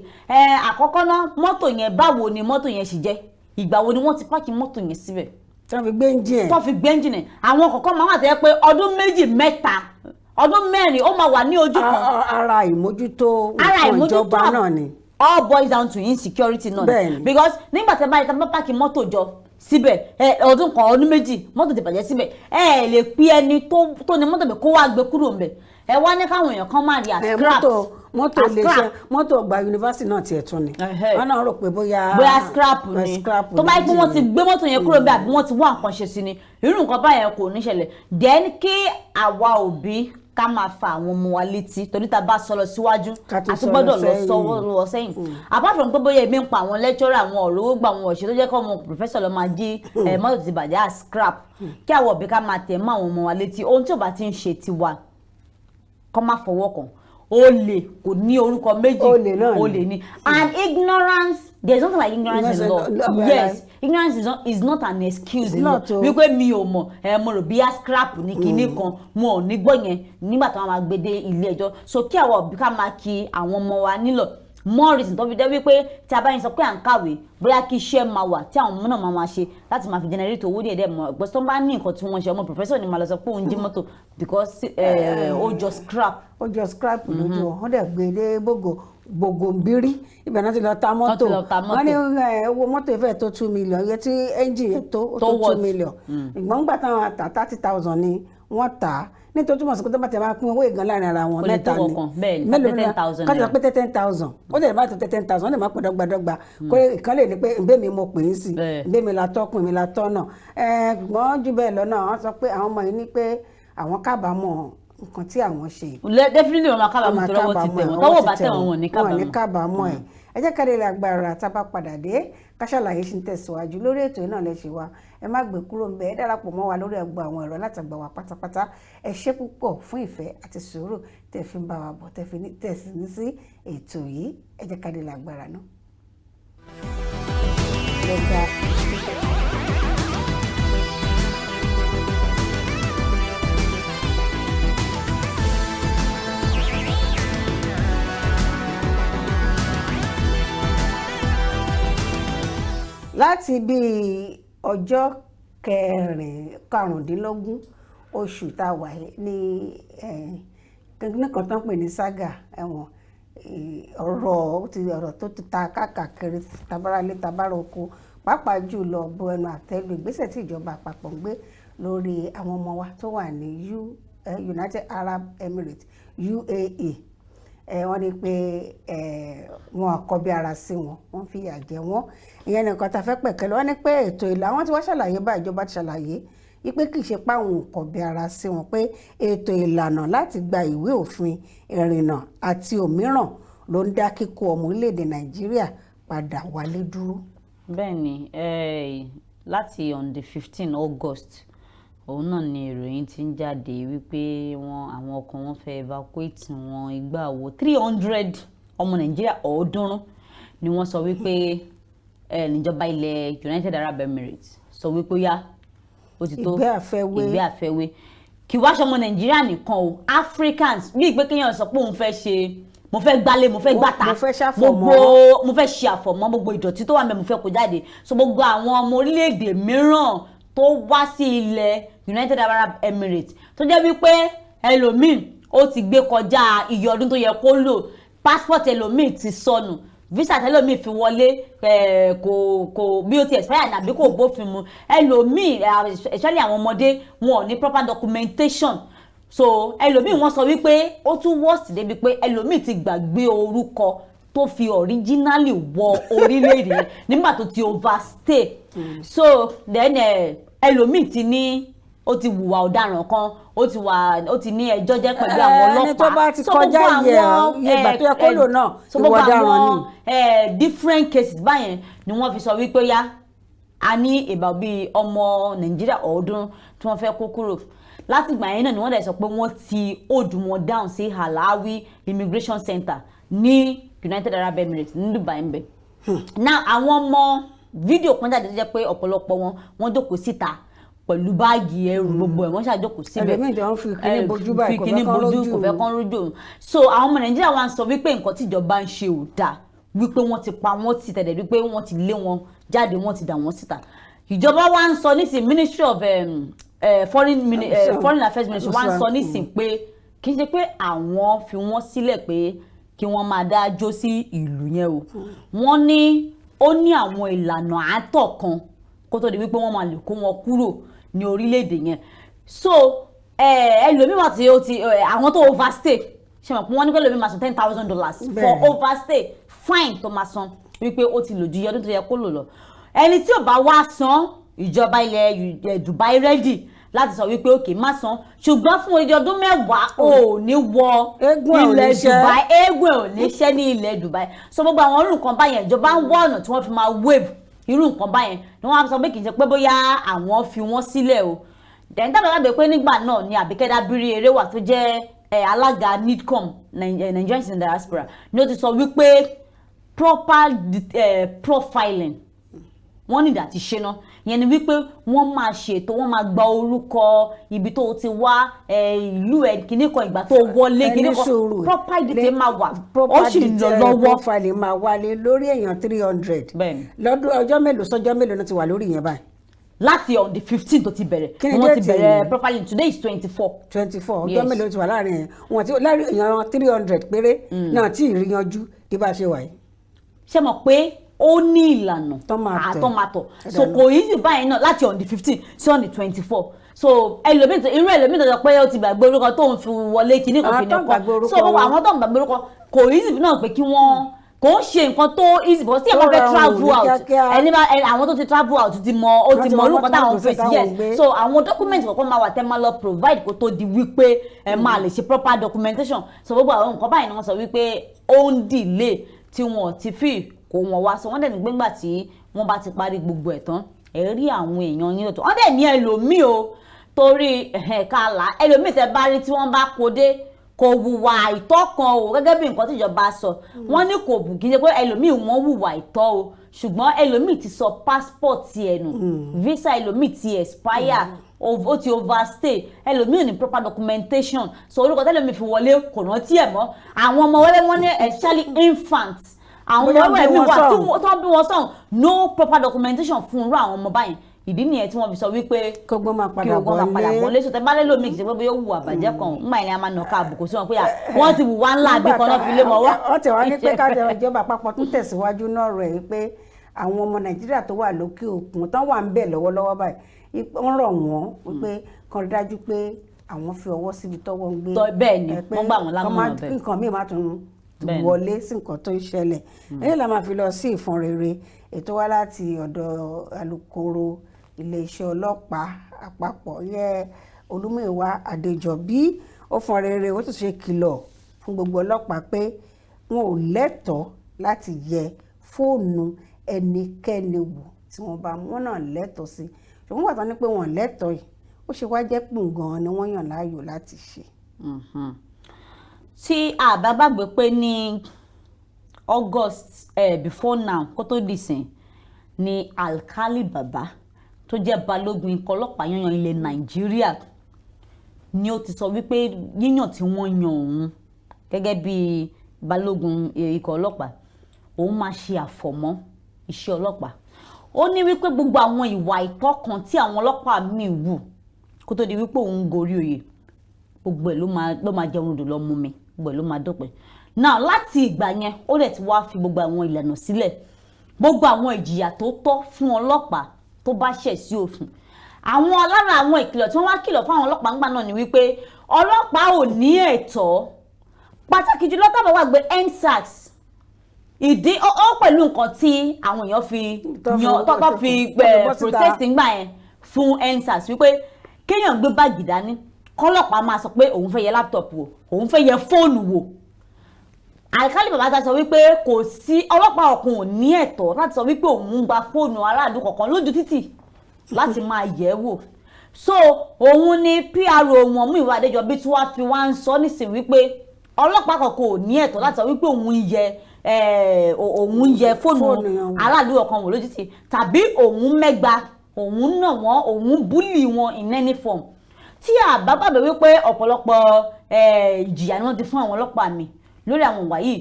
àkọ́kọ́ náà mọ́tò yẹn báwo ni mọ́tò yẹn ṣì jẹ́ ìgbà wo ni wọ́n ti páàkì mọ́tò yẹn síbẹ̀ tó fi gbé engine àwọn kọ̀ọ̀kan máa wà tẹ́ pé ọdún 2 mẹ́ta ọdún 4 ó máa wà ní ojú kan ara ìmójútó ìjọba náà ni all boils down to insecurity náà because nígbà tẹ́ bá páàkì mọ́tò jọ síbẹ̀ ọdún kan ọdún 2 mọ́tò ti bàjẹ́ síbẹ̀ lè pe ẹni tó ní mọ́tò bẹ̀ kó wá gbé kúrò ńbẹ̀ wá ní káwọn èèyàn kan máa rí as scrap mọ́tò lè ṣe mọ́tò ọgbà yunifásitì náà tiẹ̀ tún ni wọ́n náà rò pé bóyá scrap ni tó bá yẹ pé wọ́n ti gbé mọ́tò yẹn kúrò bẹ́ẹ̀ àbí wọ́n ti wá nǹkan ṣe sí ni irú nǹkan báyẹn kò ní ṣẹlẹ̀ then kí àwa òbí ká máa fa àwọn ọmọ wa létí torí tá a bá sọ lọ síwájú àti gbọ́dọ̀ lọ sẹ́yìn apart from pé bóyá èmi ń pa àwọn lecturer àwọn ọ̀rọ̀ owó gba àwọn ọ̀ṣẹ́ tó jẹ́ kọ́ ọmọ professor lọ máa jí mọ́tò ti bàjẹ́ as scrap kí àwọn òbí ká máa tẹ̀ mọ́ àwọn ọmọ wa létí ohun tí ò bá ti ń ṣe tiwa kọ́ máa fọwọ́ kàn olè kò ní orúkọ méjì olè ni and ignorance there is nothing like ignorance in law yes ignorance is not an excuse in law wípé mi ò mọ̀ mo rò bí a scrap ní kinní kan mo ò ní gbọ́ yẹn nígbà tí wọ́n máa gbé dé ilé ẹjọ́ so kí àwọn òbí ká máa kí àwọn ọmọ wa nílò more reason tó fi jẹ́ wípé tí a bá yín sọ pé à ń kàwé bóyá kí iṣẹ́ máa wà tí àwọn ọmọ náà máa ṣe láti máa fi generate owó díẹ̀ mọ́ ẹ̀gbọ́n tó bá ní nǹkan tí wọ́n ṣe ọmọ professor ni máa lọ sọ pé òun jí mọ́tò because ó jọ scrap lójú wọn dẹ̀ gbé dé gbogbo-nbírí ibẹ̀ náà ti lọ ta mọ́tò wọ́n ní owó mọ́tò ìfẹ́ tó 2 million iye tí ẹ́ńjìn yẹn tó 2 million ìgbọ́n gbà táwọn àtà 30,000 ni wọ́n tà á nítorí túmọ̀ sí pé tó bá tẹ̀ máa pín owó ìgan láàrin ara wọn mẹ́ta ni mélòó ni kájà pé 10,000 ó lè má tó 10,000 ó lè má pẹ́ dọ́gbadọ́gba kó ìkan lè ní pé ìbé mi mo pè é sí ìbé mi la tọ́kùn mi la tọ́nà ṣùgbọ́n jù bẹ́ẹ̀ lọ náà wọ́n sọ pé àwọn ọmọ yìí ní pé àwọn kábàámọ̀ nǹkan tí àwọn ṣe. definitely wọn máa kábàámọ̀ tó lọ́wọ́ ti tẹ̀ wọ́n tọ́wọ́ bá tẹ̀ wọ́n ní kábàámọ̀ ẹ̀ ẹ jẹ́ ká lè la agbára tá a bá padà dé ká ṣàlàyé ṣe ń tẹ̀síwájú lórí ètò náà lè ṣe wa ẹ má gbé kúrò ń bẹ ẹ darapọ̀ mọ́ wa lórí ẹgbẹ́ àwọn ẹ̀rọ látàgbà wa pátápátá ẹ ṣé púpọ̀ fún ìfẹ́ àti sùúrù tẹ́ fi ń bá wa bọ̀ tẹ́ fi tẹ̀sí ní sí ètò yìí ẹ jẹ́ ká lè la agbára náà. láti bí ọjọ́ karùndínlógún oṣù tá a wà ní kíní kan tó ń pè ní saga ẹ̀wọ̀n ọ̀rọ̀ tó ti ta káàkiri tabaralé tabaroko pàápàá jùlọ bo ẹnu àtẹ́lù ìgbésẹ̀ tí ìjọba àpapọ̀ ń gbé lórí àwọn ọmọ wa tó wà ní United Arab Emirates UAE wọ́n ní pé wọn àkọ́bí ara sí wọn wọ́n fìyà jẹ wọ́n ìyẹn nìkan tá a fẹ́ pẹ̀kẹ́lẹ́ wọ́n ní pé ètò ìlà àwọn tí wọ́n ṣàlàyé bá ìjọba ti ṣàlàyé wípé kì í ṣe páwọn òkọ̀bí ara sí wọn pé ètò ìlànà láti gba ìwé òfin ìrìnnà àti òmíràn ló ń dá kíkó ọmọ orílẹ̀-èdè Nàìjíríà padà wálé dúró. bẹ́ẹ̀ni láti on the 15 August òun náà ni ìròyìn ti ń jáde wípé àwọn ọkọ̀ wọn fẹ́ evacuate wọn ìgbà wo 300 ọmọ Nàìjíríà 300 ni wọ́n sọ wípé níjọba ilẹ̀ United Arab Emirates sọ wípé yá ó ti tó ìgbé àfẹ́wé kì wá ṣọmọ Nàìjíríà nìkan o Africans bí ìpé kéèyàn sọ pé òun fẹ́ ṣe mo fẹ́ gbálé mo fẹ́ gbàtà mo fẹ́ ṣe àfọ̀mọ́ gbogbo ìdọ̀tí tó wà mẹ́ mo fẹ́ kó jáde so gbogbo àwọn ọmọ orílẹ̀-èdè mìíràn tó wá sí ilẹ̀ United Arab Emirates tó jẹ́ wípé ẹlòmíì ó ti gbé kọjá iye ọdún tó yẹ kó lò passport ẹlòmíì ti sọnù visa tẹlòmíì fi wọlé kò bí ó ti expire nàbí kò bófin mu ẹlòmíì especially àwọn ọmọdé wọn ò ní proper documentation so ẹlòmíì wọ́n sọ wípé ó tún worst débi pé ẹlòmíì ti gbàgbé orúkọ tó fi originally wọ orílẹ̀-èdè nígbà tó ti overstay so then ẹlòmíì ti ní ó ti wùwà ọ̀daràn kan ó ti ní ẹjọ́ jẹ́ pẹ̀lú àwọn ọlọ́pàá ẹni tó bá ti kọjá ìgbà tó yẹ kó lò náà ìwà ọ̀daràn ni different cases báyẹn ni wọ́n fi sọ wípé yá a ní ìbá bíi ọmọ Nàìjíríà 300 tí wọ́n fẹ́ kó kúrò láti ìgbà yẹn náà ni wọ́n dẹ̀ sọ pé wọ́n ti hold wọn down sí Alawi Immigration Center ní United Arab Emirates ní Dubai ń bẹ now àwọn ọmọ fídíò kan jáde tó jẹ́ pé ọ̀pọ̀lọpọ̀ wọn jókòó síta pẹ̀lú báàgì ẹrù gbogbo ẹ̀ wọ́n ṣàjókòó síbẹ̀ ẹlòmíì tó ń fi kíní bojú báyìí kò fẹ́ kán rójú so àwọn ọmọ Nàìjíríà wa ń sọ wípé nǹkan tíjọba ń ṣe ò dáa wípé wọ́n ti pa wọ́n ti tẹ̀lé wípé wọ́n ti lé wọn jáde wọ́n ti dà wọ́n síta ìjọba wa ń sọ nísìnyí Ministry of Foreign Affairs Ministry wa ń sọ nísìnyí pé kì í ṣe pé àwọn fi wọ́n sílẹ̀ pé kí wọ́n máa dájọ́ sí ìlú yẹn o wọ́n ní ó ní àwọn ìlànà àátọ̀ kan kó tó di wípé wọ́n máa lè kó wọn kúrò ní orílẹ̀-èdè yẹn so ẹlòmíràn tí ó ti àwọn tó overstay ṣe mọ̀ pé wọ́n ní pé ẹlòmíràn máa san $10,000 for overstay fine tó máa san wípé ó ti lò ju ọdún tó yẹ kó lò lọ ẹni tí ò bá wá san ìjọba ilẹ̀ Dubai ready láti sọ wípé òkè má san ṣùgbọ́n fún odidi ọdún 10 ò ní wọ ilẹ̀ Dubai eégún ò ní ṣẹ́ ní ilẹ̀ Dubai so gbogbo àwọn irú nǹkan báyẹn ìjọba ń wá ọ̀nà tí wọ́n fi máa wave irú nǹkan báyẹn ni wọ́n á sọ pé kì í ṣe pé bóyá àwọn fi wọ́n sílẹ̀ o dẹ̀yìn tàbí lábẹ́ pé nígbà náà ni Àbíkẹ́ Dábírí Eréwà tó jẹ́ alága NIDCOM Nigerians in Diaspora ni ó ti sọ wípé proper profiling wọ́n nídà ti ṣe náà ìyẹn ni wípé wọ́n máa ṣètò wọ́n máa gba orúkọ ibi tó ti wá ìlú ẹ̀ kìíní kan ìgbà tó wọlé kìíní kan proper detail máa wà ó sì lọ lọ́wọ́ profiling máa wálé lórí èèyàn 300 lọ́dún ọjọ́ mélòó sọ́jọ́ mélòó náà ti wà lórí yẹn báyìí. Láti on the 15th tó ti bẹ̀rẹ̀ wọ́n ti bẹ̀rẹ̀ profiling today is 24 ọjọ́ mélòó ti wà láàrin yẹn wọ́n ti láàrin èèyàn 300 péré náà tí ì rí yanjú bí bá ṣe wà yìí. ṣé mọ̀ pé ó ní ìlànà àtọ́màtọ̀ so kò yí sí báyìí náà láti on the 15 sí on the 24 so irú ẹlòmíì tó sọ pé ó ti gbàgbé orúkọ tó ń fi wọlé kíní kan fi nìkan so àwọn tó ń gbàgbé orúkọ kò yí sí náà pé kí wọ́n kò ń ṣe nǹkan tó easy but tí ẹ bá fẹ́ travel out ẹni bá àwọn tó ti travel out ti mọ orúkọ táwọn face yes so àwọn document kọ̀ọ̀kan máa wà tẹ́ máa lọ provide kó tó di wípé ẹ máa lè ṣe proper documentation so gbogbo àwọn nǹkan báyìí ni wọ́n sọ wípé ó ń delay tí wọ́n ti fi kó wọn wá so wọ́n dẹ̀ ní gbẹ́ngbà tí wọ́n bá ti parí gbogbo ẹ̀ tán ẹ̀ rí àwọn èèyàn yín lọ́tọ̀ wọ́n dẹ̀ ní ẹlòmíì o torí kàlà ẹlòmíì tẹ́ bá rí tí wọ́n bá kó dé kò wùwà àìtọ́ kan o gẹ́gẹ́ bí nǹkan tíjọba sọ wọ́n ní kò bù kí n ṣe pé ẹlòmíì wọ́n wùwà àìtọ́ o ṣùgbọ́n ẹlòmíì ti sọ passport ti ẹnu visa ẹlòmíì ti expire ó ti overstay ẹlòmíì ní proper documentation so orúkọ tẹ́lòmíì fi wọlé kò rántí ẹ̀ mọ́ àwọn ọmọ wẹ́wẹ́ wọ́n ní especially infants àwọn ọmọ ẹ̀mí wà tí wọ́n bí wọn sọ̀hún no proper documentation fún irú àwọn ọmọ báyìí ìdí nìyẹn tí wọ́n fi sọ wípé kí ọgbọ́n máa padà bọ̀ lé sọtẹ́ bá lé lómi kìí ṣe pé yóò wù àbàjẹ́ kan ńgbà yẹn a máa nà ká àbùkù sí wọn pé wọ́n ti wù wá ńlá àbí kan náà fi lé wọn wá. wọ́n tẹ̀ wá ní pé kájọ ìjọba àpapọ̀ tún tẹ̀síwájú náà rẹ̀ pé àwọn ọmọ Nàìjíríà tó wà lókè òkun tán wà ń bẹ̀ lọ́wọ́lọ́wọ́ báyìí wọ́n rọ̀ wọ́n pé kan dájú pé àwọn fi ọwọ́ síbi tọ́wọ́ ń gbé bẹ́ẹ̀ ni wọ́n gbà wọ́n lámọ̀ràn bẹ́ẹ̀ nǹkan míì má tún wọlé sí nǹkan tó ń ṣẹlẹ̀ èyí la máa fi lọ sí ìfọ̀n rere ètò wá láti ọ̀dọ̀ alukoro iléeṣẹ́ ọlọ́pàá àpapọ̀ yẹ Olúmúyìwá Adéjọbí ó fọ̀n rere ó tún ṣe kìlọ̀ fún gbogbo ọlọ́pàá pé wọn ò lẹ́tọ̀ọ́ láti yẹ fóònù ẹnikẹ́ni wò tí wọ́n bá mú náà lẹ́tọ̀ọ́ sí ṣùgbọ́n wà tán ní pé wọ́n lẹ́tọ̀ọ́ yìí ó ṣe wá jẹ́ pùn gan-an ni wọ́n yàn láàyò láti ṣe. Tí a bá gbàgbé pé ní August before now kó tó dìsìn ni Alkali Baba tó jẹ́ balógun ikọ̀ ọlọ́pàá yányán ilẹ̀ Nàìjíríà ni ó ti sọ wípé yíyàn tí wọ́n yan òun gẹ́gẹ́ bí balógun ikọ̀ ọlọ́pàá òun máa ṣe àfọ̀mọ́ iṣẹ́ ọlọ́pàá ó ní wípé gbogbo àwọn ìwà àìtọ́ kan tí àwọn ọlọ́pàá míì wù kó tó di wípé òun gorí oyè gbogbo ẹ̀ ló máa jẹun odò lọ mú mi gbogbo ẹ̀ ló máa dópin náà láti ìgbà yẹn ó dẹ̀ ti wá fi gbogbo àwọn ìlànà sílẹ̀ gbogbo àwọn ìjìyà tó tọ́ fún ọlọ́pàá tó bá ṣẹ̀ sí òfin àwọn lára àwọn ìkìlọ̀ tí wọ́n wá kìlọ̀ fún àwọn ọlọ́pàá ńgbà náà ni wípé ọlọ́pàá ò ní ẹ̀tọ́ pàtàkì jùlọ tó bá wà gbé EndSARS ìdí ó pẹ̀lú nǹkan tí àwọn èèyàn fi yan tọ́tọ́ fi protest ńgbà yẹn fún EndSARS wípé kéèyàn gbé báàgì dání kọ́lọ́pàá máa sọ pé òun fẹ́ yẹ láptọ̀pù wò òun fẹ́ yẹ fóònù wò Alkali Baba ta sọ wípé kò sí ọlọ́pàá ọ̀kan ò ní ẹ̀tọ́ láti sọ wípé òun ń gba fóònù aráàlú kọ̀ọ̀kan lójú títì láti máa yẹ̀ wò so òun ni PRO wọn Múyìwá Adéjọbí tí wàá fi wá ń sọ nísìnyí wípé ọlọ́pàá kọ̀ọ̀kan ò ní ẹ̀tọ́ láti sọ wípé òun yẹ fóònù aráàlú ọ̀kan wò lójú títì tàbí òun mẹ́gba òun nà wọ́n òun búlì wọn in any form tí àbá gbàgbé wípé ọ̀pọ̀lọpọ̀ ìjìyà ni wọ́n ti fún àwọn ọlọ́pàá mi lórí àwọn ìwà yìí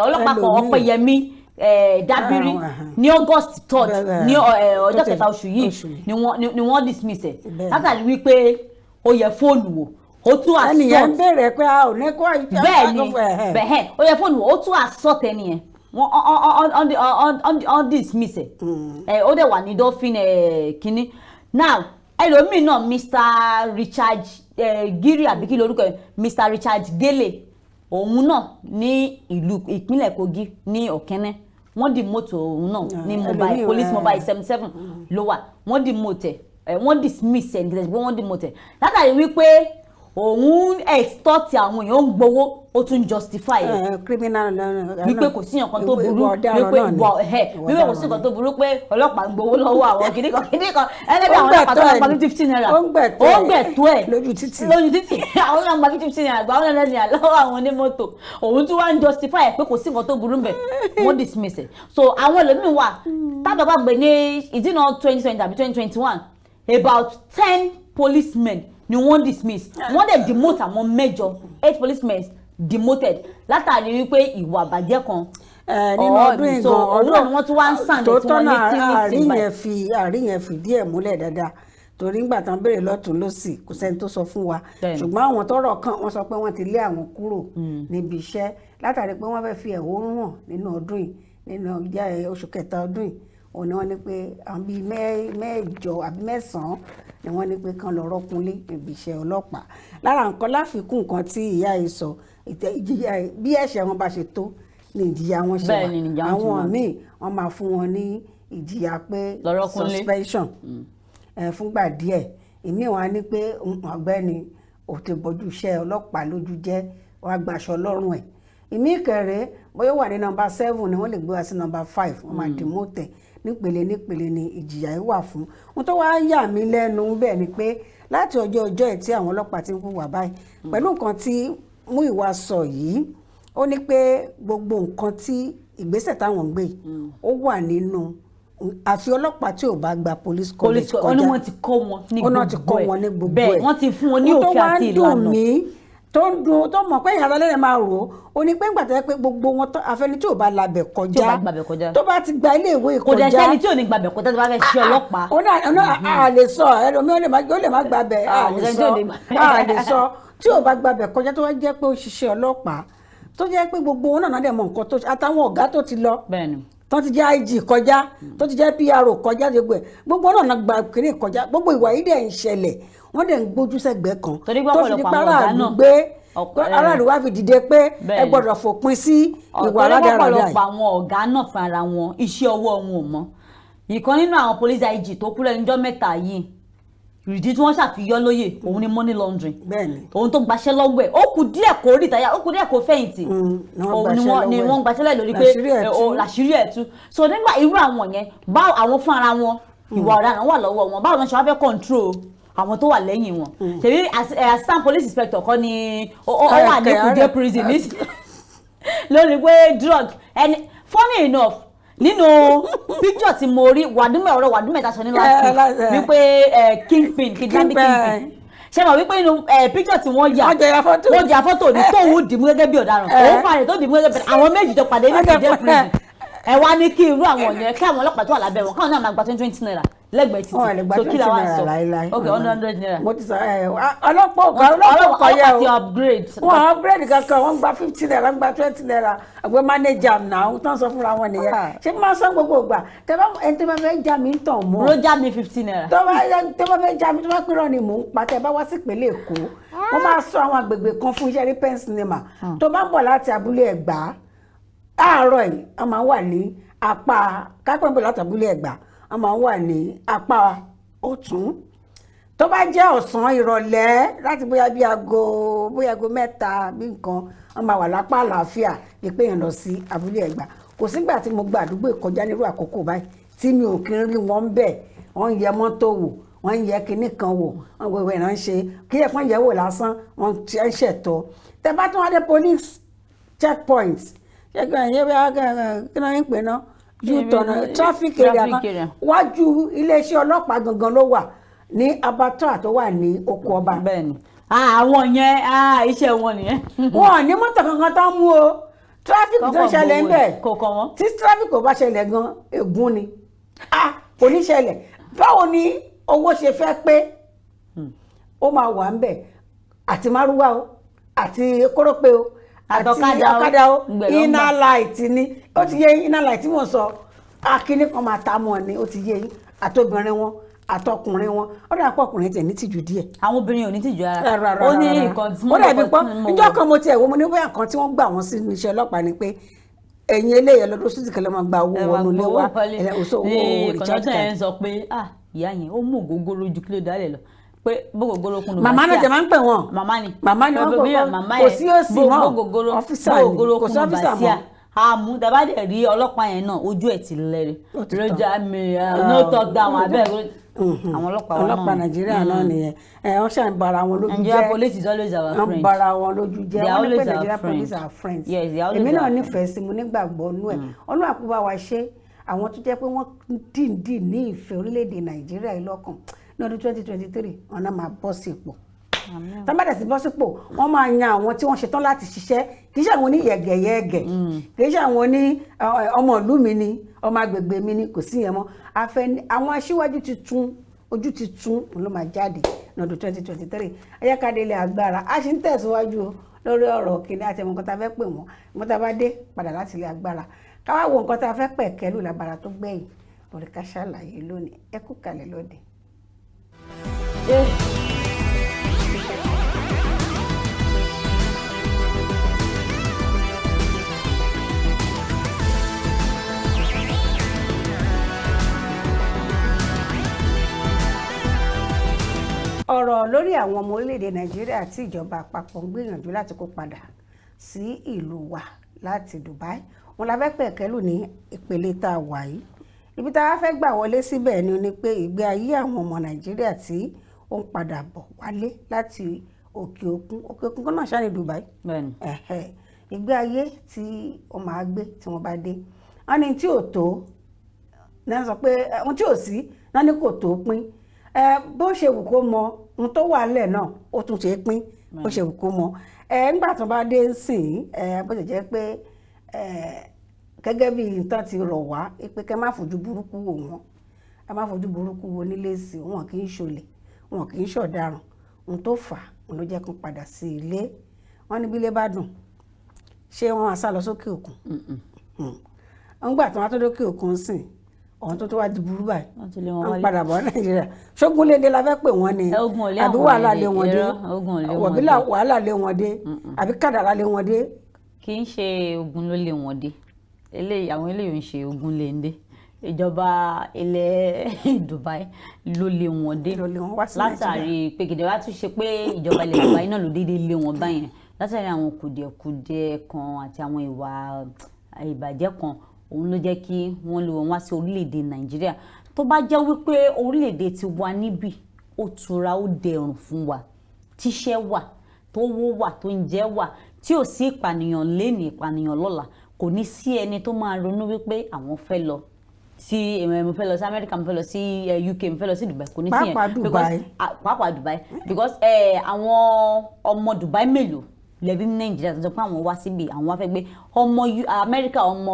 ọlọ́pàá kan Ọpẹ́yẹmí Dábírí ní August 3rd ní ọjọ́ kẹta oṣù yìí ni wọ́n dismiss ẹ̀ látàrí wípé ó yẹ fóònù wò ó tún assault ẹnìyẹn ń bèrè pé a ò ní kó bẹ́ẹ̀ ni ó yẹ fóònù wò ó tún assault ẹnìyẹn on dismiss ẹ̀ ó dẹ̀ wà ní dolphin kínní now ẹlòmíì náà Mr. Richard Giri àbí kí lorúkọ ẹ̀ Mr. Richard Gele òun náà ní ìpínlẹ̀ Kogi ní Ọ̀kẹ́nẹ́ wọ́n di mọ́tò òun náà ní mobile police mobile 77 ló wà wọ́n di mọ́tò wọ́n dismiss ẹ̀ nígbà tí wọ́n di mọ́tò látàrí wípé òun extort àwọn èèyàn ń gbowó ó tún justify criminal wípé kò sí nǹkan tó burú wípé kò sí nǹkan tó burú pé ọlọ́pàá ń gbowó lọ́wọ́ àwọn kìnnìkan ẹlẹ́bí àwọn ọlọ́pàá tó ń gba 15 naira ó ń gbẹ̀tọ́ ẹ̀ lójú títì àwọn ọlọ́pàá 15 naira gba 100 naira lọ́wọ́ àwọn onímọ́tò òun tún wá ń justify ẹ̀ pé kò sí nǹkan tó burú bẹ̀ wọ́n dismiss ẹ̀ so àwọn ẹlòmíín wà tábà bá gbé ní ìdínà 2020 àbí 2021 about 10 policemen ni wọ́n dismiss wọ́n dẹ̀ demote àwọn 8 policemen demoted látàrí wípé ìwà àbàjẹ́ kan nínú ọdún ìgbọ̀n ọdún ni wọ́n tún wá ń sàn tó tọ́nà àárín yẹn fìdí ẹ̀ múlẹ̀ dáadáa torí ńgbà tán béèrè lọ́tún lọ́sì kò sẹ́ni tó sọ fún wa ṣùgbọ́n àwọn tọ́rọ̀ kàn wọ́n sọ pé wọ́n ti lé àwọn kúrò níbi iṣẹ́ látàrí pé wọ́n fẹ́ fi ẹ̀hónú hàn nínú ọdún yìí nínú oṣù kẹta ọdún yìí òun ni wọ́n ní pé àwọn bíi mẹ́jọ àbí mẹ́sàn-án ni wọ́n ní pé kán lọ rọ́kúnlé níbi iṣẹ́ ọlọ́pàá lára nǹkan láfikún nǹkan tí ìyá yìí sọ bí ẹ̀ṣẹ̀ wọn bá ṣe tó ní ìjìyà wọn ṣe wà àwọn míì wọ́n máa fún wọn ní ìjìyà pé suspension fúngbà díẹ̀ èmi wọn á ní pé ọ̀gbẹ́ni ò ti bójú iṣẹ́ ọlọ́pàá lójú jẹ́ wàá gbaṣọ lọ́rùn ẹ̀ ìmí kẹrẹ bóyá wà ní nọ́mbà 7 ni wọ́n lè gbé wá sí nọ́mbà 5 wọ́n máa demote nípele ni ìjìyà yìí wà fún wọn tó wáá yà mí lẹ́nu bẹ́ẹ̀ ni pé láti ọjọ́ ẹ̀ tí àwọn ọlọ́pàá ti ń hùwà báyìí pẹ̀lú nǹkan tí Múyìwá sọ yìí ó ní pé gbogbo nǹkan tí ìgbésẹ̀ táwọn ń gbé ó wà nínú àfi ọlọ́pàá tí ò bá gba police college kọjá ọ̀nà wọn ti kọ́ wọn ní gbogbo ẹ̀ wọ́n ti fún wọn ní òfin àti ìlànà tó ń dùn tó mọ̀ pé ìyàrá lẹ́yìn máa rò ó ní pé ńgbà tó yẹ pé gbogbo wọn àfẹni tí ò bá labẹ̀ kọjá tó bá ti gba ilé ìwé kọjá kò dẹ̀ sẹ́ni tí ò ní gbàbẹ̀ kọjá tó bá fẹ́ ṣe ọlọ́pàá. a lè sọ ẹlòmíì ó lè má gbàbẹ̀ a lè sọ tí ò bá gbàbẹ̀ kọjá tó wá jẹ́ pé ó ṣiṣẹ́ ọlọ́pàá tó jẹ́ pé gbogbo wọn náà dẹ̀ mọ̀ nǹkan tó àtàwọn ọ̀gá tó ti lọ tó ti jẹ́ IG kọjá tó ti jẹ́ PRO kọjá gbogbo náà gba kiri kọjá gbogbo ìwà yìí dẹ̀ ń ṣẹlẹ̀ wọ́n dẹ̀ ń gbójú sẹ́gbẹ̀ẹ́ kan tó fi di paráàlú gbé aráàlú wá fi dìde pé ẹ gbọ́dọ̀ fòpin sí ìwà rádaràdà yìí. ọ̀pọ̀lọpọ̀ àwọn ọ̀gá náà fún ara wọn iṣẹ́ ọwọ́ wọn ò mọ́ ìkan nínú àwọn police IG tó kú lẹ́nu ọjọ́ mẹ́ta yìí ìdí tí wọ́n ṣàfihàn lóye òun ni money laundering òun tó gbaṣẹ́ lọ́wọ́ ẹ̀ ó kù díẹ̀ kó rìtáyà ó kù díẹ̀ kó fẹ̀yìntì òun ni wọ́n gbaṣẹ́ lẹ̀ lórí pé làṣírí ẹ̀ tú so nígbà irú àwọn yẹn bá àwọn fún ara wọn ìwà ọ̀daràn wà lọ́wọ́ wọn báwo ni wọ́n ṣe wá fẹ́ control àwọn tó wà lẹ́yìn wọn tèmi assistant police inspector kọ́ ni ó wà ní Kuje prison lórí pé drug and funny enough nínú picture tí mo rí wàdúmẹ̀ ta sọ ní last week wípé kidnapping kingpin ṣe mọ̀ wípé nínú picture tí wọ́n ya fọ́tò ní tóun dìmú gẹ́gẹ́ bí ọ̀daràn òun fàrẹ̀ tó dìmú gẹ́gẹ́ bí àwọn méjì tó pàdé ní Kuje prison ẹ wá ní kí irú àwọn yẹn kí àwọn ọlọ́pàá tó wà lábẹ́ wọn káwọn náà máa gba 20 naira lẹ́gbẹ̀ẹ́ títì so kí la wá sọ ok 100 naira. mo ti sọ ọlọ́pàá yẹ o ti upgrade. wọ́n upgrade kankan wọ́n gba 50 naira wọ́n gba 20 naira àgbẹ̀ manager náà tán sọ fúnra wọn nìyẹn ṣé máa san gbogbo ìgbà ẹni tó bá fẹ́ já mi ń tàn mọ́. ló já mi 15 naira. tó bá fẹ́ já mi tó bá pérò ni mò ń pa tẹ́ bá wá sí ìpínlẹ̀ Èkó wọ́n máa sọ àwọn àgbègbè kan fún iṣẹ́ rí pen cinema tó bá ń bọ̀ láti abúlé Ẹ̀gbá àárọ̀ yìí wọ́n máa wà ní apá kápẹ́ńbọ̀ láti abúlé Ẹ̀gbá wọ́n máa wà ní apá ọ̀tún tó bá jẹ́ ọ̀sán ìrọ̀lẹ́ láti bóyá aago mẹ́ta bí nǹkan wọ́n máa wà lápá àlàáfíà lè pé èèyàn lọ sí abúlé Ẹ̀gbá kò sígbà tí mo gba àdúgbò ìkọjá nírú àkókò báyìí tí mi ò kí ń rí wọn bẹ́ẹ̀ wọ́n ń yẹ mọ́tò wò wọ́n ń yẹ kinní kan wò wọ́n gbogbo ìran ṣe kí ẹ̀ pọ́n yẹ̀ wò lásán wọ́n ti ń ṣẹ̀tọ́ tẹ́ bá tún wá dé police checkpoint ṣẹ́gun ẹ̀yẹ́ bí kí náà ń pè ná U-turn traffic area kan wájú iléeṣẹ́ ọlọ́pàá gangan ló wà ní abattoir tó wà ní oko ọba. Bẹ́ẹ̀ni àwọn yẹn iṣẹ́ wọn nìyẹn. Wọn ò ní mọ́tò kankan tó ń mú o traffic tó ṣẹlẹ̀ ń bẹ̀ tí traffic kò bá ṣẹlẹ̀ gan ègún ni kò ní ṣẹlẹ̀. Báwo ni owó ṣe fẹ́ pé ó máa wà ń bẹ̀ àti márúwá o àti kórópè o àti ọ̀kadà o iná light ni ó ti yé iná light tí wọ́n sọ akíní kan máa ta mọ́ ni ó ti yé àtobìnrin wọn àtọkùnrin wọn ó dà pọ̀ ọkùnrin tẹ̀ ní tìjú díẹ̀. Àwọn obìnrin ò ní tìjú ara ó ní nǹkan tí wọ́n dàbí pọ́ níjọ́ kan mo tiẹ̀ wo mo ní bóyá nǹkan tí wọ́n gbà wọ́n sí iṣẹ́ ọlọ́pàá ni pé ẹ̀yin eléyìí lọ́dún sí ìkẹlẹ́ máa gba owó wọnú ilé wa owó recharge card. ẹ̀ ń sọ pé ìyá yẹn ó mú ògógó lójú kí ló dálẹ̀ lọ pé gbogbo lókun ló màmá náà jẹ máa ń pè wọn màmá ni wọn kò sí òsì mọ́ ọ́fíìsà ni kò sí ọ́fíìsà mọ́ àmú dabade rí ọlọ́pàá yẹn náà ojú ẹ̀ ti lẹ́rìí rojà mi no talk down abẹ́ àwọn ọlọ́pàá Nàìjíríà náà nìyẹn wọ́n ṣàn bara wọn lójú jẹ́ Nigeria police is always our friend wọ́n bara wọn lójú jẹ́ wọ́n ní pé Nigeria police are friends èmi náà nífẹ̀ẹ́ sí mo nígbàgbọ́ nú ẹ̀ ọlọ́run àkúbá wa ṣe àwọn tó jẹ́ pé wọ́n dìndín ní ìfẹ́ orílẹ̀-èdè Nàìjíríà yìí lọ́kàn ní ọdún 2023 wọn náà máa bọ́ sí ipò tábàdà sí bọ́ sípò wọ́n máa yan àwọn tí wọ́n ṣetán láti ṣiṣẹ́ kì í ṣe àwọn oníyẹ̀gẹ̀yẹ̀gẹ̀ kì í ṣe àwọn ní ọmọ ìlú mi ni ọmọ agbègbè mi ni kò sí yẹn mọ́ àwọn aṣíwájú tuntun ojú tuntun ló máa jáde ní ọdún 2023 ayákadé ilẹ̀ agbára a ṣì ń tẹ̀síwájú lórí ọ̀rọ̀ kìnìún àti ẹ̀mọ́ nǹkan tá a fẹ́ pè wọ́n nǹkan tá a bá dé padà láti ilẹ̀ agbára káwá wo nǹkan tá a fẹ́ pẹ̀ kẹ́lù lábára tó gbẹ̀yìn lórí Ká Sálàyé lónìí ẹ kú kalẹ̀ lóde. Ọ̀rọ̀ lórí àwọn ọmọ orílẹ̀-èdè Nàìjíríà tí ìjọba àpapọ̀ ń gbìyànjú láti kó padà sí ìlú wa láti Dubai wọn la fẹ́ pẹ̀kẹ́lù ní ìpele tá a wà yìí ibi tá a fẹ́ gbà wọlé síbẹ̀ ni pé ìgbé ayé àwọn ọmọ Nàìjíríà tí ó ń padà bọ̀ wálé láti òkè òkun kan náà ṣáà ní Dubai ìgbé ayé tí ó máa gbé tí wọ́n bá dé wọ́n ní tí ò tó náà sọ pé wọ́n tí ò sí náà ní kò tó pín bó ṣe wù kó mọ ohun tó wà nílẹ̀ náà ó tún ṣe pín bó ṣe wù kó mọ nígbà tó bá dé sìn bó ṣe jẹ́ pé gẹ́gẹ́ bí nǹkan ti rọ̀ wá pé kẹ́ má fojú burúkú wò wọ́n ẹ má fojú burúkú wò nílé sí wọn kì í ṣolè wọn kì í ṣọ̀daràn ohun tó fà á ló jẹ́ kó padà sí ilé wọn ní bí ilé bá dùn ṣé wọn á sá lọ sókè òkun nígbà tí wọn á tó dókè òkun sìn ọ̀hún tó wá di burú báyìí wọ́n padà bọ̀ Nàìjíríà ṣógun léde la fẹ́ pè wọ́n ni àbí wàhálà lé wọn dé wọ̀bílà wàhálà lé wọn dé àbí kàdàrà lé wọn dé. kì í ṣe ogun ló lé wọn dé àwọn eléyìí ń ṣe ogun lé ń dé ìjọba ilẹ̀ Dubai ló lé wọn dé látàrí pé gèdè wá tún ṣe pé ìjọba ilẹ̀ Dubai náà ló déédéé lé wọn báyẹn látàrí àwọn kùdìẹ̀kudiẹ kan àti àwọn ìwà ìbàjẹ́ kan òun ló jẹ́ kí wọ́n lé wọn wá sí orílẹ̀-èdè Nàìjíríà tó bá jẹ́ wípé orílẹ̀-èdè ti wà níbí ó tura ó dẹrùn fún wa tíṣẹ́ wà tó wó wà tó ń jẹ́ wà tí ò sí ìpànìyàn lénìí ìpànìyàn lọ́la kò ní sí ẹni tó máa ronú wípé àwọn fẹ́ lọ sí mo fẹ́ lọ sí Amẹ́ríkà mo fẹ́ lọ sí UK mo fẹ́ lọ sí Dubai kò ní sí yẹn pàápàá Dubai because àwọn ọmọ Dubai mélòó lẹ́bí ní Nàìjíríà tó sọ pé àwọn wá síbi àwọn wá fẹ́ gbé ọmọ Amẹ́ríkà ọmọ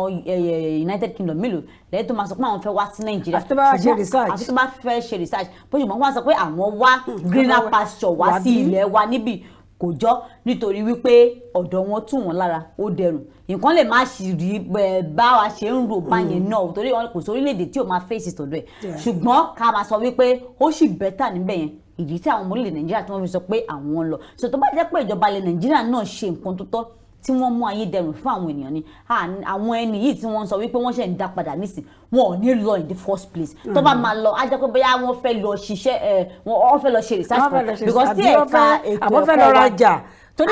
United Kingdom mélòó lẹ́yìn tó máa sọ pé àwọn fẹ́ wá sí Nàìjíríà àfi tó bá fẹ́ ṣe research bó ṣùgbọ́n wọ́n sọ pé àwọn wá greener pasture wá sí ilẹ̀ wa níbí kò jọ nítorí wípé ọ̀dọ̀ wọn tù wọ́n lára ó dẹrùn nǹkan lè má ṣì rí bá wa ṣe ń rò báyẹn náà torí kò sí orílẹ̀-èdè tí ò máa fèsì tọ̀dọ̀ ẹ̀ ṣùgbọ́n ká máa sọ wípé ó sì bẹ́tà níbẹ̀ yẹn ìdí tí àwọn ọmọ orílẹ̀ Nàìjíríà tí wọ́n fi sọ pé àwọn lọ so tó bá jẹ́ pé ìjọba ilẹ̀ Nàìjíríà náà ṣe nǹkan tó tọ́ tí wọ́n mú ayé dẹrùn fún àwọn ènìyàn ni àwọn ẹni yìí tí wọ́n sọ wípé wọ́n ṣe ń dá padà nísìn wọn ò ní lọ in the first place tó bá máa lọ á jẹ́ pé bóyá wọ́n fẹ́ lọ ṣiṣẹ́ wọ́n fẹ́ lọ ṣe research because tí ẹ̀ka ètò ẹ̀kọ́ wa tó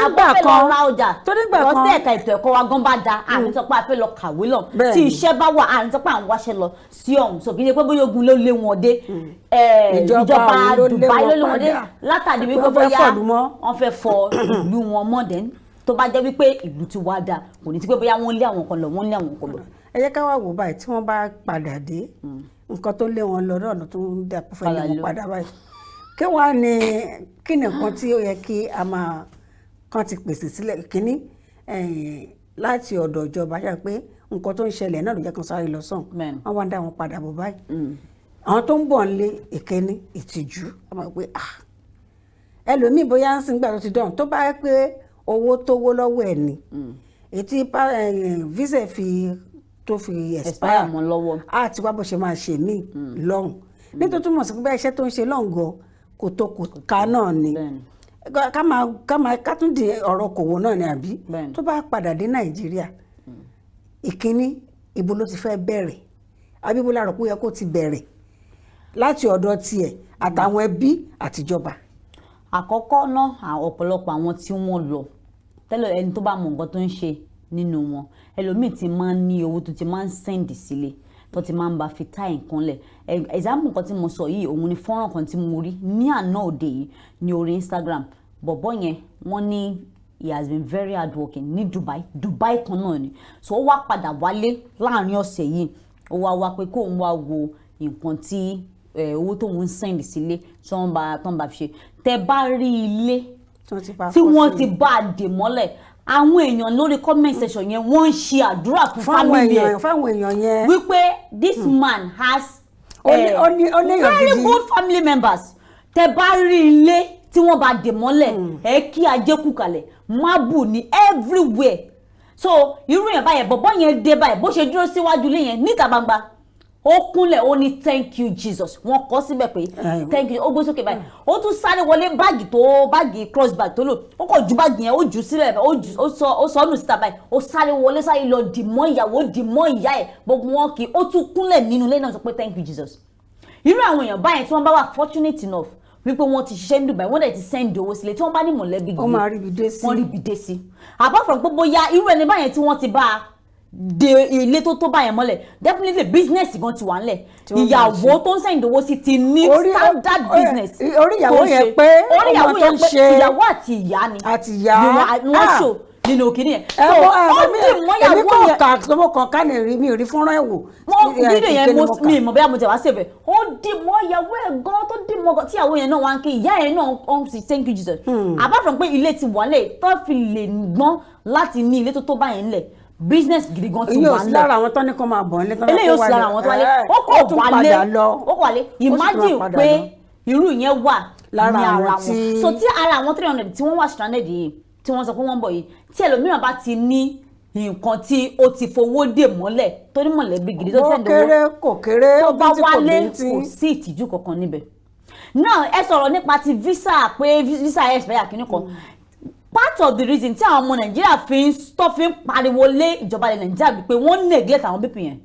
nígbà kan tí ẹ̀ka ètò ẹ̀kọ́ wa gan bá da àní sọ pé a fẹ́ lọ kàwé lọ tí iṣẹ́ bá wà àní sọ pé à ń wáṣẹ́ lọ sí ọ̀hún so kì í ṣe pé bóyá ogun ló lé wọn dé ìjọba Dubai ló lé wọn dé látàrí wípé bóyá wọ́n fẹ́ fọ ìlú wọn mọ́ dẹ́n tó bá jẹ́ wípé ìlú ti wá dáa kò ní sí pé bóyá wọ́n lé àwọn kan lọ wọ́n lé àwọn kan lọ. ẹ jẹ́ ká wá wò báyìí tí wọ́n bá padà dé nǹkan tó lé wọn lọ lọ́nà tó ń dà fẹ́ lé wọn padà báyìí kí ni nǹkan tí ó yẹ kí a máa kàn ti pèsè sílẹ̀ kíní láti ọ̀dọ̀ ìjọba yà pé nǹkan tó ń ṣẹlẹ̀ náà ló jẹ́ kan sáré lọ sàn wọ́n wá ń dá wọn padà bọ̀ báyìí àwọn tó ń bọ̀ ń lé ìkíní ìtìjú ọmọ pé ẹlòmíì bóyá ń sìn gbà tó ti dán tó bá yẹ pé owó tówó lọ́wọ́ ẹ̀ ni ètí visa tó fi expire mọ́ lọ́wọ́ àti wá bó ṣe máa ṣe mí lọ́hùn nítorí túmọ̀ sí pé iṣẹ́ tó ń ṣe lọ́ǹgọ̀ kò tó kò ká náà ni ká tún di ọ̀rọ̀ kòwò náà ni àbí tó bá padà dé Nàìjíríà ìkíní ibo ló ti fẹ́ bẹ̀rẹ̀ àbí ibo la rò pé ó yẹ kó ti bẹ̀rẹ̀ láti ọ̀dọ̀ tiẹ̀ àtàwọn ẹbí àtijọba. Àkọ́kọ́ náà ọ̀pọ̀lọpọ̀ àwọn tí wọ́n lọ tẹ́lẹ̀ ẹni tó bá mọ nǹkan tó ń ṣe nínú wọn ẹlòmíì ti máa ń ní owó tó ti máa ń sẹ́ǹdì sílé tó ti máa ń bá fi tá nǹkan lẹ̀ example nǹkan tí mo sọ yìí òun ni fọ́nrán kan tí mo rí ní àná òde yìí ní orí Instagram bọ̀bọ́ yẹn wọ́n ní he has been very hardworking ní Dubai kan náà ni so ó wá padà wálé láàrin ọ̀sẹ̀ yìí ó wá pé kóun wá wo nǹkan tí owó tóun ń sẹ́ǹdì sílé tí wọ́n bá fi ṣe tẹ́ bá rí ilé tí wọ́n ti bá a dè mọ́lẹ̀ àwọn èèyàn lórí comment section yẹn wọ́n ń ṣe àdúrà fún family ẹ̀ fáwọn èèyàn yẹn wípé this man has very good family members tẹ́ bá rí ilé tí wọ́n bá dè mọ́lẹ̀ kí ajé kú kalẹ̀ mábù ní everywhere so irú yẹn báyẹn bọ̀bọ́ yẹn dé báyìí bó ṣe dúró síwájú ilé yẹn níta gbangba ó kúnlẹ̀ ó ní thank you Jesus wọ́n kọ síbẹ̀ pé thank you ó gbé sókè báyìí ó tún sáré wọlé báàgì cross bag tó lò ó kọ̀ ju báàgì yẹn ó jù sílẹ̀ ó sọ ọ́nù síta báyìí ó sáré wọlé sáré lọ dìmọ́ ìyàwó dìmọ́ ìyá ẹ̀ gbogbo wọn kì í ó tún kúnlẹ̀ nínú ilé náà sọ pé thank you Jesus irú àwọn èèyàn báyìí tí wọ́n bá wà fortunate enough wípé wọ́n ti ṣiṣẹ́ ní Dubai wọ́n dẹ̀ ti send owó sílẹ̀ tí wọ́n bá ní mọ̀lẹ́bí gidi wọ́n rí ibi dé sí apart from gbogbo ya irú ẹni báyẹn tí wọ́n ti bá de ilé tó báyẹn mọ́lẹ̀ definitely business gan ti wà ńlẹ̀ ìyàwó tó ń send owó sí ti ní standard business orí ìyàwó yẹn pé ọmọ tó ń ṣe ìyàwó àti ìyá ni àti ìyá wọ́n ṣò nínú òkè nìyẹn so ó dì mọ́ ìyàwó yẹn èmi kò kà lọ́wọ́ kan ká lè rí mi rí fọ́nrán ẹ̀ wò wọ́n fídíò yẹn mi mọ̀ bẹ́ẹ̀ mo tẹ̀ wá sèbẹ̀ ó dì mọ́ ìyàwó ẹ̀ gan tó dì mọ́ tí ìyàwó yẹn náà wá ń ké ìyá yẹn náà ó sì thank you Jesus apart from pé ilé ti wà lẹ̀ tó fi lè gbọ́n láti ní ilé tó báyẹn lẹ̀ business gidi gan ti wà nílẹ̀. yóò sí lára àwọn tó ní kó máa bọ̀ nílé. eléyìí yóò sí lára àwọn tó wálé ó kò wálé imagine pé irú yẹn wà ní ara wọn so tí ara àwọn 300 tí wọ́n wà stranded yìí tí wọ́n sọ pé wọ́n bọ̀ yìí tí ẹlòmíràn bá ti ní nǹkan tí ó ti fowó dè mọ́lẹ̀ tó ní mọ̀lẹ́bí gidi tó sẹ́ndowó kò kéré tó bá wálé kò sí ìtìjú kankan níbẹ̀. náà ẹ sọ̀rọ̀ nípa ti visa pé visa expire kìíní kan part of the reason tí àwọn ọmọ Nàìjíríà fi ń pariwo lé ìjọba ilẹ̀ Nàìjíríà wípé wọ́n neglect àwọn people yẹn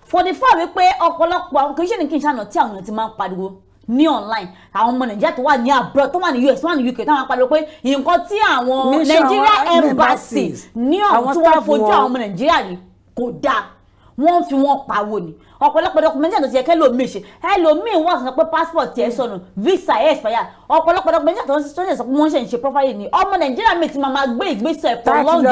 for the fact wípé ọ̀pọ̀lọpọ̀ àwọn kì í ṣe ní kí n ṣàná tí àwọn èèyàn ti máa ń pariwo ní online àwọn ọmọ Nàìjíríà tó wà ní abroad tó wà ní US tó wà ní UK tó máa ń pariwo pé nǹkan tí àwọn Nigeria embassy ní ọ̀hún tí wọ́n fojú àwọn ọmọ Nàìjíríà rí kò dáa wọ́n fi wọ́n pawó ni ọ̀pọ̀lọpọ̀ documentation tó ti yẹ kẹ́lòmíì ṣe ẹlòmíì wọ́n sọ pé passport tiẹ̀ sọnù visa ẹ̀ expire ọ̀pọ̀lọpọ̀ documentation tó ṣe sọ pé wọ́n ṣe ń ṣe properly ni ọmọ Nàìjíríà mi ti máa gbé ìgbésẹ̀ for long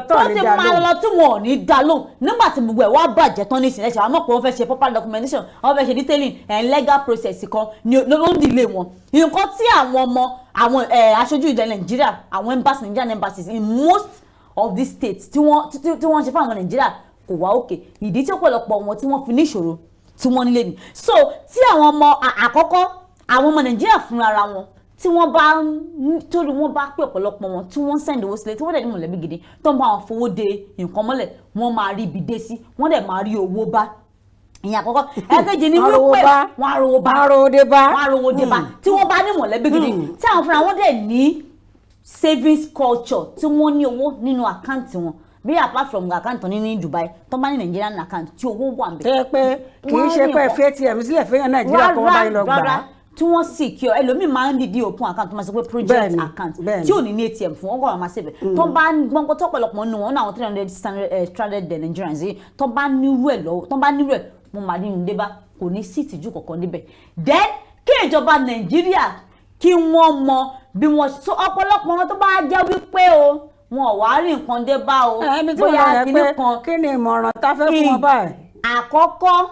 tó ti máa lọ tí wọn ò ní dá lóhùn nígbà tí gbogbo ẹ̀ wá bàjẹ́ tán ní ìsìnlẹ̀ ṣe àwọn mọ̀ pé wọ́n fẹ́ ṣe proper documentation wọ́n fẹ́ ṣe detailing legal process kan ló ń delay wọn nǹkan tí àwọn aṣojú ilẹ̀ Nàìjíríà àwọn embassy Nigerian embassies in most of these states tí wọ́n ṣe fún àwọn Nàìjíríà kò wá òkè ìdí tí ọ̀pọ̀lọpọ̀ wọn tí wọ́n fi ní ìṣòro tí wọ́n nílé ni so tí àwọn ọmọ àkọ́kọ́ àwọn ọmọ Nàìjíríà fúnra wọn tí wọ́n bá torí wọ́n bá pé ọ̀pọ̀lọpọ̀ wọn tí wọ́n send owó sílẹ̀ tí wọ́n dẹ̀ ní mọ̀lẹ́bí gidi tó ń bá wọn fowó de nǹkan mọ́lẹ̀ wọ́n máa rí ibi dé sí wọ́n dẹ̀ máa rí owó bá ìyẹn àkọ́kọ́ ẹ̀kejì ni wípé wọ́n á rówó dé bá tí wọ́n bá ní mọ̀lẹ́bí gidi tí àwọn fúnra wọn dẹ̀ ní savings culture tí wọ́n ní owó nínú àkáǹtì wọn bí apart from account ní Dubai tó bá ní Nigerian account tí owó wà ńbẹ̀. tẹ́ pé kì í ṣe pé fi ATM sílẹ̀ fẹ́yàn Nàìjíríà kó wọ́n bá yín lọ gbà á. tí wọ́n secure ẹlòmíì máa ń dìde open account tó máa sọ pé project account tí ò ní ATM fún wọn kọ́ máa ṣe bẹ̀ tó bá gbọ́n tó pọ̀lọpọ̀ nínú wọn náà 300 stranded Nigerians yìí tó bá nírú ẹ̀ wọ́n máa ní ìdébá kò ní sí ìtìjú kankan níbẹ̀ then kí ìjọba Nàìjíríà kí wọ́n mọ bí wọ́n so ọ̀pọ̀lọpọ̀ wọn tó bá jẹ́ wípé o wọn ò wá rí nǹkan dé bá o bóyá kíní kan kí ni ìmọ̀ràn tá fẹ́ fún wọn báyìí. àkọ́kọ́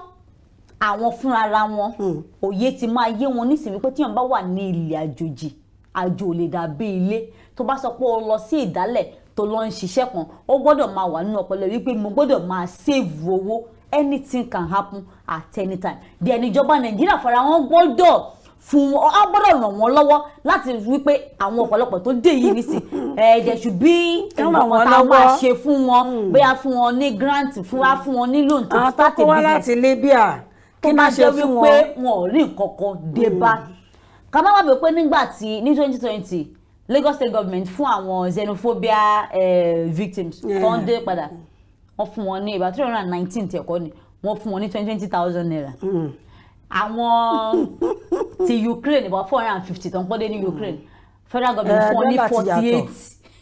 àwọn fúnra wọn òye ti máa yé wọn nísìnyí pé tíyàn bá wà ní ilẹ̀ àjòjì àjò lè dàbí ilé tó bá sọ pé o lọ sí ìdálẹ̀ tó lọ ń ṣiṣẹ́ kan ó gbọ́dọ̀ máa wà nínú ọpọlọ wípé mo gbọ́dọ̀ máa save owó anything can happen at any time then ìjọba Nàìjíríà fara wọn gbọ́dọ̀ fún ọ gbọ́dọ̀ ràn wọ́n lọ́wọ́ láti wípé àwọn ọ̀pọ̀lọpọ̀ tó dé yìí nísìn there should be nǹkan tá a máa ṣe fún wọn bóyá fún wọn ní grant fún wọn ní loan to start a business. àwọn tó wá láti Libya kí máa ṣe fún wọn. tó bá jẹ́ wípé wọn ò rí nǹkan kan dé bá ká má wá pé nígbà tí ní 2020 Lagos State Government fún àwọn xenophobia victims tó ń dé padà wọ́n fún wọn ní about 319 tí ẹ̀kọ́ ni wọ́n fún wọn ní 20,000 naira. Àwọn ti Ukraine about 450 tó ń pọ́n dé ní Ukraine federal government fún wọn ní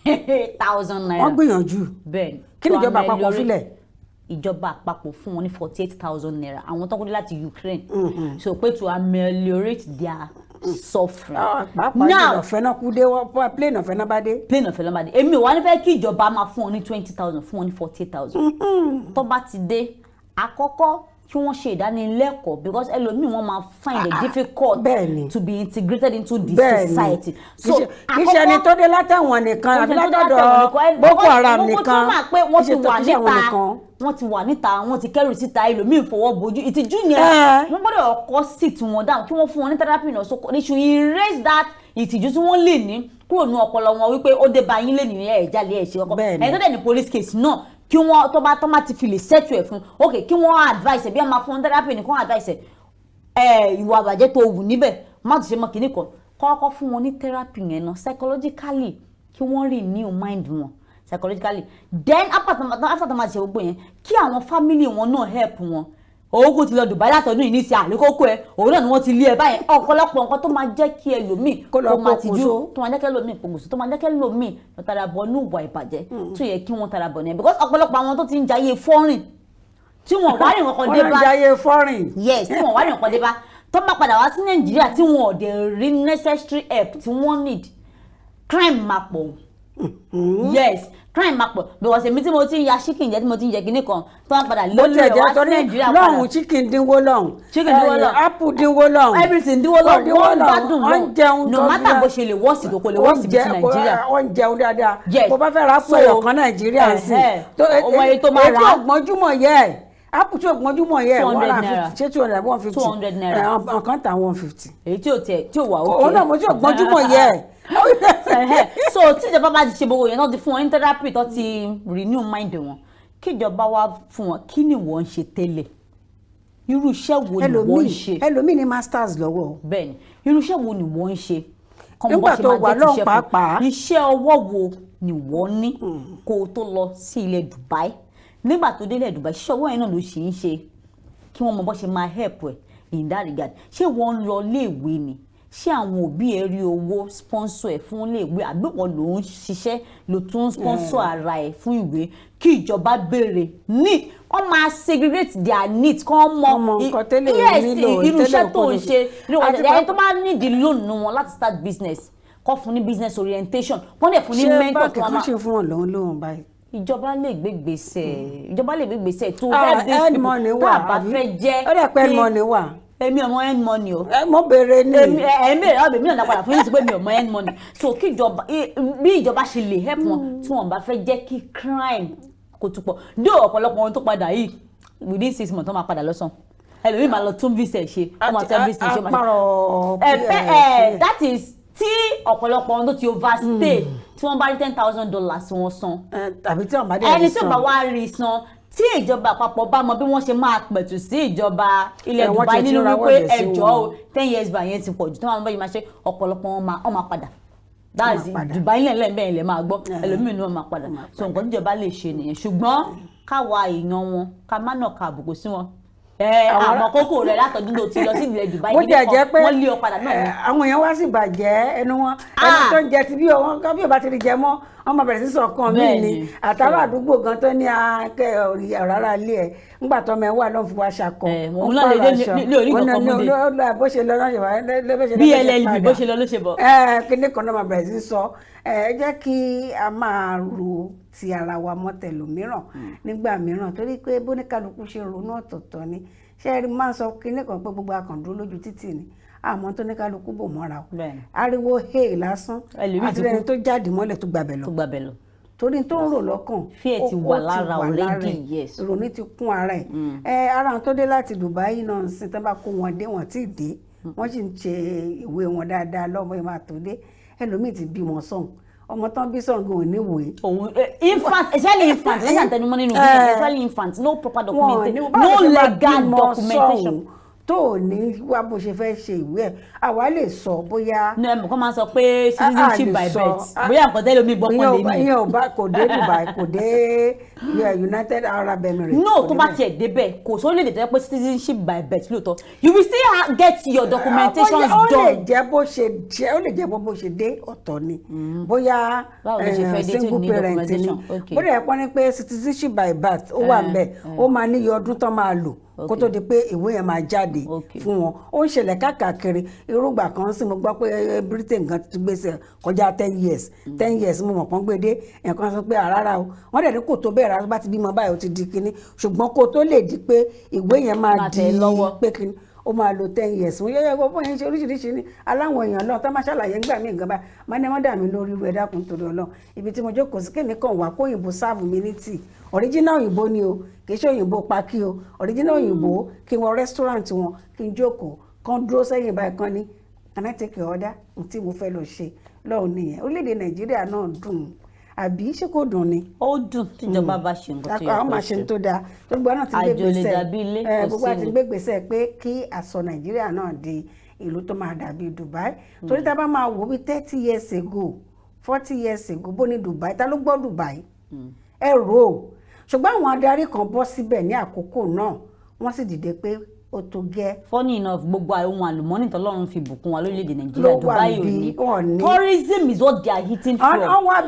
48,000 naira. wọ́n gbìyànjú bẹ́ẹ̀ kí ni ìjọba àpapọ̀ fílẹ̀. ìjọba àpapọ̀ fún wọn ní 48,000 naira àwọn tó ń kó dé láti Ukraine so pé to ameliorate their suffering. now ọ̀fẹ́ náà kú dé plane ọ̀fẹ́ náà bá dé. plane ọ̀fẹ́ náà bá dé èmi ò wá ní fẹ́ kí ìjọba máa fún wọn ní 20,000 fún wọn ní 48,000 tó bá ti dé àkọ́kọ́ kí wọ́n ṣe ìdánilẹ́kọ̀ọ́ because ẹlòmíì wọ́n máa find it difficult to be integrated into the society. so iṣẹ́ ni tó dé látàwọn nìkan àbí látọ̀dọ̀ Boko Haram nìkan wọ́n ti wà níta wọ́n ti kẹ́rù síta ẹlòmíì fọwọ́ bojú ìtìjú yẹn wọ́n gbọ́dọ̀ kọ́ sit wọn down kí wọ́n fún wọn ní therapy náà so they should erase that ìtìjú tí wọ́n lè ní kúrò ní ọpọlọ wọn wípé ó dé bá yín lè nìyẹn ẹ̀ jálè ẹ̀ ṣe ọkọ ẹ̀ tó dẹ̀ ní police case náà kí wọ́n tó bá ti fi lè settle ẹ̀ fún ok kí wọ́n advice ẹ̀ bí wọ́n máa fún therapy nìkan advice ẹ̀ ìwà àbàjẹ́ tó wù níbẹ̀ má ti ṣe mọ́ kínní kan kọ́kọ́ fún wọn ní therapy yẹn náà psychologically kí wọ́n renew mind wọn psychologically then after tó máa ṣe gbogbo yẹn kí àwọn family wọn náà help wọn òun ti lọ Dubai látọdún yìí ní sí àlékókò ẹ òun náà ni wọ́n ti lé ẹ báyìí ọ̀pọ̀lọpọ̀ nǹkan tó máa jẹ́ kí ẹlòmíì kó máa tijú tó máa jẹ́ kí ẹlòmíì pògùsù tó máa jẹ́ kí ẹlòmíì lọ tara bọ̀ ní ìwà ìbàjẹ́ tó yẹ kí wọ́n tara bọ̀ ní because ọ̀pọ̀lọpọ̀ àwọn tó ti ń jayé foreign tí wọ́n wá rìn nǹkan dé bá jayé foreign yes tí wọ́n wá rìn nǹkan dé bá tó bá padà wá sí Nàìjíríà tí wọ́n ò dẹ̀ rí necessary help tí wọ́n need crime máa pọ̀ yes crime máa pọ̀ because èmi tí mo ti ń ya chicken jẹ tí mo ti ń jẹ kinní kan tó wá padà lórí rẹ̀ wá sí Nàìjíríà padà lọ́hùn chicken dínwó lọ́hùn apple dínwó lọ́hùn everything dínwó lọ́hùn wọ́n gbádùn lọ́hùn no matter bó ṣe lè wọ́ọ̀sì tó kò lè wọ́ọ̀sì bí ti Nàìjíríà wọ́n jẹun dáadáa bó bá fẹ́ ra apple ẹ̀yọ̀kan Nàìjíríà sí ètò ògbọ́njúmọ̀ yẹ apple tí ògbọ́njúmọ̀ yẹ 150 ṣé 200 150 naira ọ̀kan ta 150 èyí tí ò wà ókè òun náà mo tí ògbọ́njúmọ̀ yẹ so tíjọba bá ti ṣe gbogbo yẹn tó ti fún wọn ní therapy tó ti renew mind wọn kíjọba wá fún wọn kí ni wọ́n ń ṣe tẹ́lẹ̀ irú iṣẹ́ wo ni wọ́n ń ṣe ẹlòmíì ní masters lọ́wọ́ bẹ́ẹ̀ni irú iṣẹ́ wo ni wọ́n ń ṣe nígbà tó wà lọ́hùn pàápàá iṣẹ́ ọwọ́ wo ni wọ́n ní kó o tó lọ sí ilẹ̀ Dubai nígbà tó délẹ̀ Dubai ṣíṣe ọwọ́ yẹn náà ló ṣì ń ṣe kí wọ́n mọ bó ṣe máa help ẹ̀ in that regard ṣé wọ́n ń lọ léèwé ni ṣé àwọn òbí ẹ rí owó sponsor ẹ fún iléèwé àbí wọn ló ń ṣiṣẹ́ ló tún sponsor ara ẹ fún ìwé kí ìjọba béèrè ní wọ́n máa segregate their needs kán mọ irú iṣẹ́ tó ń ṣe ẹni tó bá nídìí loan nu wọn láti start business kọ́ fún ní business orientation wọ́n dẹ̀ fún ní mentor tó máa ṣe fún wọn lóhùn báyìí. ìjọba lè gbé gbèsè tó help these people tá a bá fẹ́ jẹ́ ó dẹ̀ pẹ́ end money wà. èmi ọmọ end money o. mo béèrè ní. èmi náà dá padà fún yín sí pé mi ọmọ end money so kí ìjọba bí ìjọba ṣe lè help wọn tí wọn bá fẹ́ jẹ́ kí crime kó tún pọ̀ dé ọ̀pọ̀lọpọ̀ ohun tó padà yìí within 6 months tó máa padà lọ́sàn ẹlòmíì máa lọ tún visa ṣe wọ́n máa tẹ́ visa ṣe that is tí ọ̀pọ̀lọpọ̀ ohun tó ti overstay tí wọ́n bá rí $10,000 wọ́n san tàbí tí wọ́n bá dé rí san ẹni tí wọ́n bá wá rí san tí ìjọba àpapọ̀ bá mọ bí wọ́n ṣe máa pẹ̀tù sí ìjọba ilẹ̀ Dubai nínú wípé ẹjọ́ o 10 years by yẹn ti pọ̀ jù tí wọ́n bá yìí máa ṣe ọ̀pọ̀lọpọ̀ wọn máa padà that's Dubai ilẹ̀ bẹ́ẹ̀ ilẹ̀ máa gbọ́ ẹlòmíràn wọn máa padà so nǹkan tíjọba lè ṣe nìyẹn ṣùgbọ́n káwa èèyàn wọn ká má nà ká àbùkù sí wọn àwọn kókó rẹ̀ látọ̀dún tó ti lọ sí ilẹ̀ Dubai nípa wọ́n lé ọ padà náà ni. àwọn èèyàn wá sì bàjẹ́ ẹnu wọn ẹni tó ń jẹ ti bí wọn bí ò bá ti rí jẹ mọ́ wọ́n máa bẹ̀rẹ̀ sí sọ̀kan mí ni àtàrà àdúgbò gan tó ní akẹ́ ọ̀rárá ilé ẹ̀ ńgbà tó ọmọ ẹ̀ wà lọ́n fún wa ṣakọ òun náà lè orí nǹkan mú dé bó ṣe lọ lọ́sẹ̀ wá bí LLB bó ṣe lọ ló ṣe bọ̀. kíní kan náà máa bẹ̀rẹ̀ sí sọ ẹ jẹ́ kí a máa ro ti ara wa mọ́ tẹlòmíràn nígbà mìíràn torí pé bóníkálukú ṣe ronú ọ̀tọ̀ọ̀tọ̀ ni ṣé ẹ máa ń sọ kíní kan pé gbogbo akàndúró lójú títì ni àmọ́ tó ní kálukú bò mọ́ra o ariwo hey lásán àti ẹni tó jáde mọ́lẹ̀ tó gbàbẹ̀ lọ torí tó ń rò lọ́kàn fear ti wà lára already yes ìrònú ti kún ara ẹ̀ ara àwọn tó dé láti Dubai náà sí tán bá kó wọn dé wọn tí ì dé wọ́n sì ń ṣe ìwé wọn dáadáa lọ́mọ ìmọ̀ àtòdé ẹlòmíì ti bímọ sọ̀hún ọmọ tán bí sọ̀ngàn ò níwèé. òun infant especially infant lẹ́yìn àtẹnumọ́ nínú bí especially infant no proper documentation no legal documentation tó ní wá bó ṣe fẹ́ ṣe ìwé ẹ̀ àwa lè sọ bóyá. ní ẹ̀mọ̀ kan máa sọ pé citizenship by birth bóyá nǹkan tẹ́lẹ̀ omi gbọ́pọ̀ lé mi. ìyẹn ò bá kò dé Dubai kò dé United Arab Emirates. no tó bá tiẹ̀ débẹ̀ kò sóò lè tẹ́ pé citizenship by birth lóòótọ́ you will still get your documentations done. ó lè jẹ́ bó ṣe dé ọ̀tọ̀ ni bóyá single parent ni bóyá ẹ̀pọ́n ni pé citizenship by birth ó wà ń bẹ̀ ó máa níye ọdún tán máa lò kó tó di pé ìwé yẹn máa jáde fún wọn ó ń ṣẹlẹ̀ káàkiri irúgbà kan sì mo gbọ́ pé Britain gan ti gbèsè kọjá 10 years mo mọ̀ pọ́n gbédé ẹ̀kan sọ pé àrárá o wọ́n dẹ̀ ní kò tó bẹ́ẹ̀ rárá bá ti bímọ báyìí ó ti di kinní ṣùgbọ́n kó tó lè di pé ìwé yẹn máa di pé kinní ó máa lo 10 years wọ́n yẹ́yẹ́ gbogbo yẹn ṣe oríṣiríṣi ní aláwọn èèyàn náà tó máa ṣàlàyé ńgbà mí nǹkan bá máa ní wọ́n dà mí lórí irú ẹ̀dá kan torí Ọlọ́run ibi tí mo jókòó sí kémi kàn wá kó òyìnbó sáàbù mi ní tíì original òyìnbó ni o kì í ṣe òyìnbó pákí o original òyìnbó kí n wọ restaurant wọn kí n jókòó kan dúró sẹ́yìn báyìí kan ní can I take your order tí mo fẹ́ lọ ṣe lọ́hùn nìyẹn orílẹ̀-èdè Nàìjíríà náà dùn àbí ṣé kò dùn ni. ó dùn tíjọba bá ṣe nǹkan tó yẹ kó ṣe àwọn máa ṣe tó dáa gbogbo náà ti gbé gbèsè gbogbo àti gbé gbèsè pé kí àsọ Nàìjíríà náà di ìlú tó máa dàbí Dubai torí tá a bá máa wò bí 30 years ago 40 years ago bó ní Dubai ta ló gbọ́ Dubai ẹ rò ó ṣùgbọ́n àwọn adarí kan bọ́ síbẹ̀ ní àkókò náà wọ́n sì dìde pé ó tó gẹ́. funny enough gbogbo ohun àlùmọ́nì tọ́lọ́run fi bùkún wa lórílẹ̀‐èdè Nàìjíríà Dubai ò ní tourism is what they are hitting from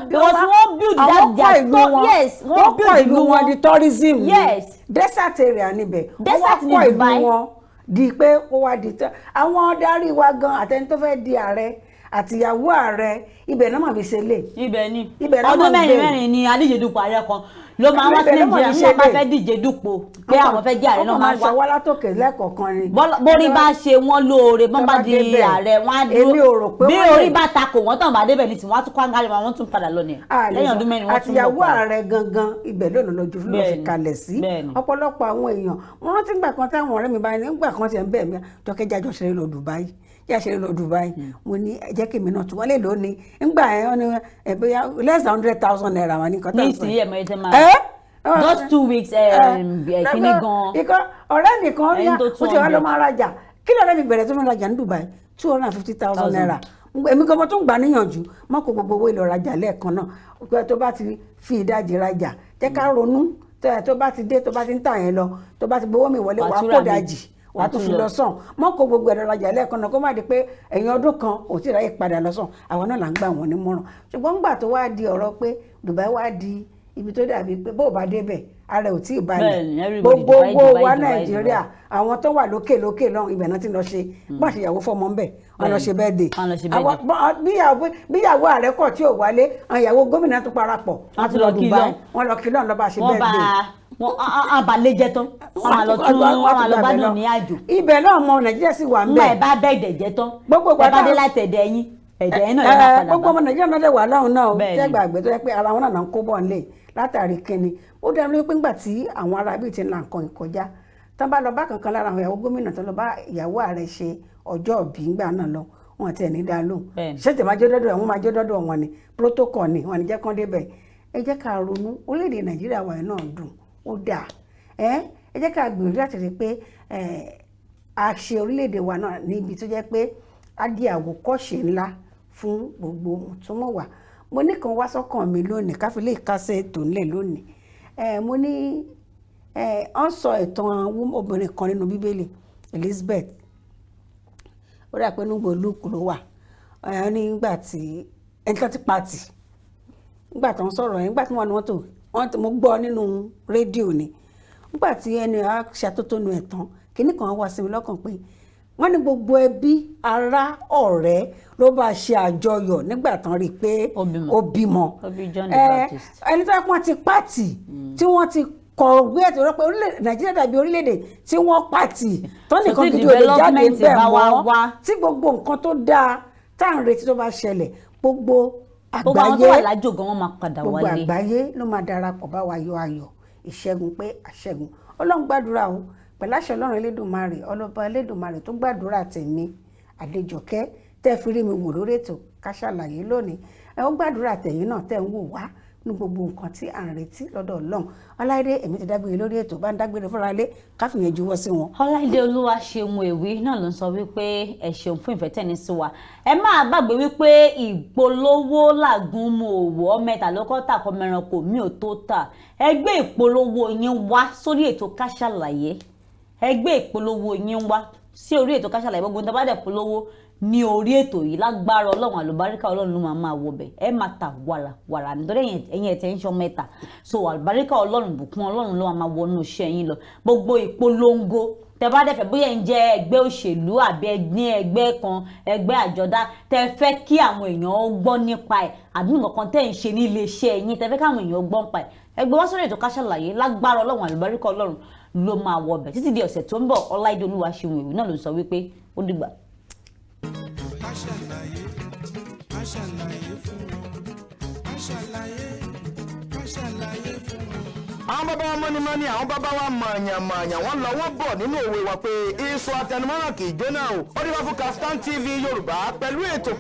because wọ́n build that their yes wọ́n kọ́ ìlú wọn di tourism yes desert area níbẹ̀ desert ní Dubai Dubai wọ́n kọ́ ìlú wọn di pé ó wá di tán àwọn adarí wa gan àtẹni tó fẹ́ di ààrẹ àtìyàwó ààrẹ ibẹ̀ náà mà fi ṣe lè. ibẹ̀ ni ọdún mẹ́rin ni Adejoke Bakare kan ló máa wá sí Nàìjíríà ní wọ́n bá fẹ́ díje dupò pé àwọn fẹ́ jẹ́ ààrẹ náà máa wá. ọkọ̀ máa ṣọwọ́ látòkè lẹ́kọ̀ọ̀kan ni. borí bá ṣe wọ́n lóore bọ́n bá di ààrẹ wọ́n á dúró bí orí bá takò wọ́n tàn bá débẹ̀ ní tí wọ́n á tún kó àǹgárí wọn wọ́n tún padà lọ ní lẹ́yìn ọdún mẹ́rin wọ́n tún lọ. àtìyàwó ààrẹ gangan ibẹ̀ lónìí lójú ló fi kalẹ̀ sí ọ̀pọ̀lọpọ̀ àwọn èèyàn wọ́n rántí gbà kan táwọn ọ̀rẹ́ mi báyìí nígbà kan ti ẹ̀ ń bẹ̀ mí jọkẹ́jà jọ ṣeré lọ Dubai yà ṣe lọ Dubai mo ní jẹ́ kí mi náà tún wọlé lónìí ńgbà ẹ̀ wọ́n ní bóyá less than 100,000 naira wọn ní nǹkan tó ń sọ. ní ìsìn ẹ̀mọ́ ẹ̀ tẹ́ máa just 2 weeks kíní gan. ikọ̀ ọ̀rẹ́ nìkan ní ó ti wá ló máa rajà kí lọ́rẹ́ mi bẹ̀rẹ̀ tó máa rajà ní Dubai 250,000 naira èmi gan mo tún gbà níyànjú má kó gbogbo owó ìlọ rajà lẹ́ẹ̀kan náà tó bá ti fi ìdajì rajà jẹ́ ká ronú tó bá ti dé tó bá ti ń tà yẹn lọ tó bá ti gbowó mi wọlé wàá kó dajì wàá tún fi lọ sàn mọ́ kó gbogbo ẹ̀rọ rajà lẹ́ẹ̀kan náà kó má di pé ẹ̀yìn ọdún kan ò tí ì ráyè padà lọ sàn àwọn náà là ń gbà wọ́n nímọ̀ràn ṣùgbọ́n ńgbà tó wá di ọ̀rọ̀ pé Dubai wá di ibi tó dàbí pé bó o bá débẹ̀ ara ò tí ì balẹ̀ gbogbo owó wa Nàìjíríà àwọn tó wà lókè lọ́hùn ibẹ̀ náà ti lọ ṣe bá ṣe ìyàwó fọmọ ńbẹ̀ wọn lọ ṣe birthday bíyàwó ààrẹ kọ̀ tí ò wálé àwọn ìyàwó gómìnà tó parapọ̀ wọn ti lọ Dubai wọn lọ kí lọ́hùn lọ́ bá ṣe birthday wọn abalẹ jẹ tán wọn máa lọ tún wọn máa lọ bá dùn ní àjò. ibẹ̀ náà mọ Nàìjíríà sì wà ńbẹ̀. mọ ẹ bá bẹ́ẹ̀ dẹ̀ jẹ tán ẹ bá dé láti ẹ̀dẹ̀ yín ẹ̀dẹ̀ yín náà yẹn máa padà bá. gbogbo ọmọ Nàìjíríà náà dẹ̀ wà láwọn náà tẹ́ gbàgbé tó yẹ pé ara wọn náà ń kó bọ̀ nílé látàrí kíni ó dá lórí pé ńgbà tí àwọn ará bíi ti ń la nǹkan ìkọjá tán bá lọ bá kankan lára àwọn ìyàwó gómìnà tó lọ bá ìyàwó ààrẹ ṣe ọjọ́ ìbí ńgbà náà lọ wọn ti ẹ̀ ní dá lóhùn ṣé tẹ̀ máa jẹ́ dọ́dọ̀ wọn máa jẹ́ dọ́dọ̀ wọn ni protocol ni wọn ni jẹ́ kán débẹ̀ ẹ jẹ́ ká ronú orílẹ̀-èdè Nàìjíríà wà náà dùn ó dáa ẹ jẹ́ ká gbìyànjú láti rí pé a ṣe orílẹ̀-èdè wa náà níbi tó jẹ́ pé a di àwòkọ́ṣe ńlá fún gbogbo mùtúmọ̀wà mo ní kan wá sọ́kàn mi lónìí káfí lè kásẹ̀ ètò ńlẹ̀ lónìí mo ní wọ́n sọ ìtàn obìnrin kan nínú Bíbélì Elizabeth ó dà pé nígbà Lúùkù ló wà nígbà tí ẹni tó ti pàtì nígbà tó ń sọ̀rọ̀ yẹn nígbà tí wọ́n ní wọ́n tó mo gbọ́ nínú rédíò ni nígbà tí ẹni á ṣàtótónu ẹ̀ tán kinní kan wá sí mi lọ́kàn pé wọ́n ní gbogbo ẹbí ará ọ̀rẹ́ ló bá ṣe àjọyọ̀ nígbà tán rí i pé ó bímọ ẹni tó yẹ kí wọ́n ti pàtì tí wọ́n ti kọ̀wé ètò rẹ pé Nàìjíríà dàbí orílẹ̀-èdè tí wọ́n pàtì tó nìkan gidi ò lè jáde bẹ́ẹ̀ mọ́ tí gbogbo nǹkan tó dáa tá à ń retí tó bá ṣẹlẹ̀ gbogbo àgbáyé gbogbo àgbáyé ló máa darapọ̀ bá wa yọ ayọ̀ ìṣẹ́gun pé àṣẹ́gun Ọlọ́run gbàdúrà o pẹ̀lú àṣẹ Ọlọ́run Elédùmarè ọlọ́ba Elédùmarè tó gbàdúrà tèmi Adejoke tẹ́ fi rí mi wò lórí ètò Ká Sálàyé lónìí ẹ ó gbàdúrà tẹ̀yin náà tẹ́ ń wò wá ní gbogbo nǹkan tí à ń retí lọ́dọ̀ Ọlọ́run Ọláìdé èmi ti dágbére lórí ètò bá ń dágbére fúnra lé káfíyàn juwọ́ sí wọn. Ọláìdé olúwa ṣeun èwì náà ló ń sọ wípé ẹ ṣeun fún ìfẹ́ tẹ̀ní sí wa ẹ máa gbàgbé wípé ìpolówó làgùn mu òwò mẹ́ta lọ́kọ́ tà kọ́ mẹ́ranko mi ò tó tà ẹgbẹ́ ìpolówó yín wá sórí ètò Ká Sálàyé ẹgbẹ́ ìpolówó yín wá sí orí ètò Ká Sálàyé gbogbo ní tabadẹ polówó ní orí ètò yìí lágbára Ọlọ́run àlùbáríkà Ọlọ́run ló máa wọbẹ̀ ẹ máa ta wàrà nítorí ẹ̀yin ẹ̀tẹ̀ ń ṣọ mẹ́ta so àlùbáríkà Ọlọ́run bùkún Ọlọ́run ló máa wọnú iṣẹ́ yín lọ gbogbo ìpolongo tẹ bá dẹ̀fẹ̀ bóyá ń jẹ́ ẹgbẹ́ òṣèlú àbí ẹgbẹ́ kan ẹgbẹ́ àjọdá tẹ fẹ́ kí àwọn èèyàn gbọ́ nípa ẹ̀ àbí nǹkan tẹ́ ń ṣe ní iléeṣẹ́ yín tẹ fẹ́ káwọn èèyàn gbọ́ nípa ẹ̀ ẹgbẹ́ wá sórí ètò Ká Sálàyé lágbára Ọlọ́run àlùbáríkà Ọlọ́run ló máa wọbẹ̀ títí di ọ̀sẹ̀ tó ń bọ̀ Ọláìdé olúwa ṣeun èwì náà ló sọ wípé ó dìgbà. Ká Sálàyé, Ká Sálàyé fún wọn. Ká Sálàyé, Ká Sálàyé fún wọn. àwọn bàbá wa mọ́nímọ́ní àwọn bàbá wa mọ̀ọ̀yàn wọ́n lọ wọ́n bọ̀ nínú òwe wa pé iṣu àtẹnumọ́ràn kì í jóná o ó dé wá fún Kaftan TV Yorùbá pẹ̀lú ètò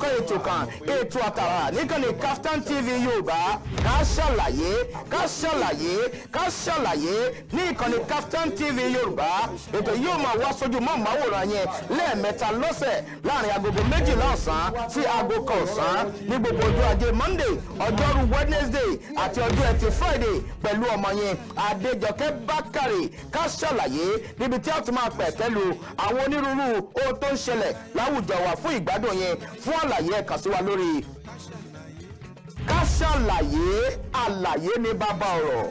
kan ètò àtàrà níkànnì Kaftan TV Yorùbá Ká Sálàyé Ká Sálàyé Ká Sálàyé ní ìkànnì Kaftan TV Yorùbá ètò yóò máa wá sójú mọ́ màwòrán yẹn lẹ́ẹ̀mẹ́ta lọ́sẹ̀ láàrin agogo 12 ọ̀sán sí aago 1 ọ̀sán ní gbogbo ọjọ́ ajé Monday ọjọ́rú Wednesday àti ọjọ́ ẹtì Friday pẹ̀lú ọmọ yẹn Adejoke Bakare Ká Sálàyé níbi tí a tún máa pẹ̀kẹ́lu àwọn onírúurú ohun tó ń ṣẹlẹ̀ láwùjọ wa fún ìgbádùn yẹn fún àlàyé ẹ kàn sí wa lórí Ká Sálàyé àlàyé ní bàbá ọ̀rọ̀.